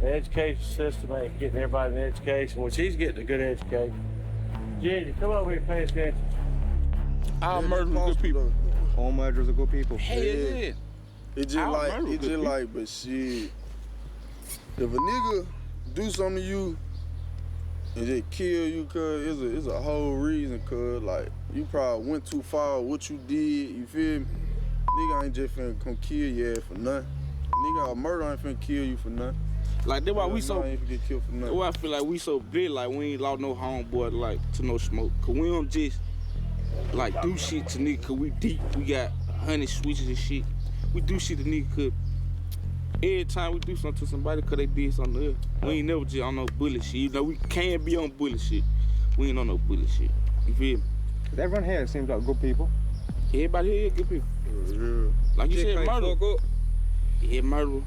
The education system ain't getting everybody an education, which he's getting a good education. Ginger, come over here and pay attention. All murderers are good people. All murderers are good people. Hell yeah. It just like, but shit. If a nigga do something to you and just kill you, cuz it's a whole reason, cuz like you probably went too far with what you did, you feel me? Nigga ain't just finna come kill your ass for nothing. Nigga, a murder ain't finna kill you for nothing. Like that's why we so. Ain't finna get killed for nothing. That's why I feel like we so big, like we ain't lost no homeboy like to no smoke. Cause we don't just like do shit to nigga cause we deep. We got 100 switches and shit. We do shit to nigga cause every time we do something to somebody cause they did something to us. We ain't never just on no bullet shit. You know, we can't be on bullet shit. We ain't on no bullet shit. You feel me? Cause everyone here seems like good people. Everybody here good people. Like you said, murder. Yeah, murder.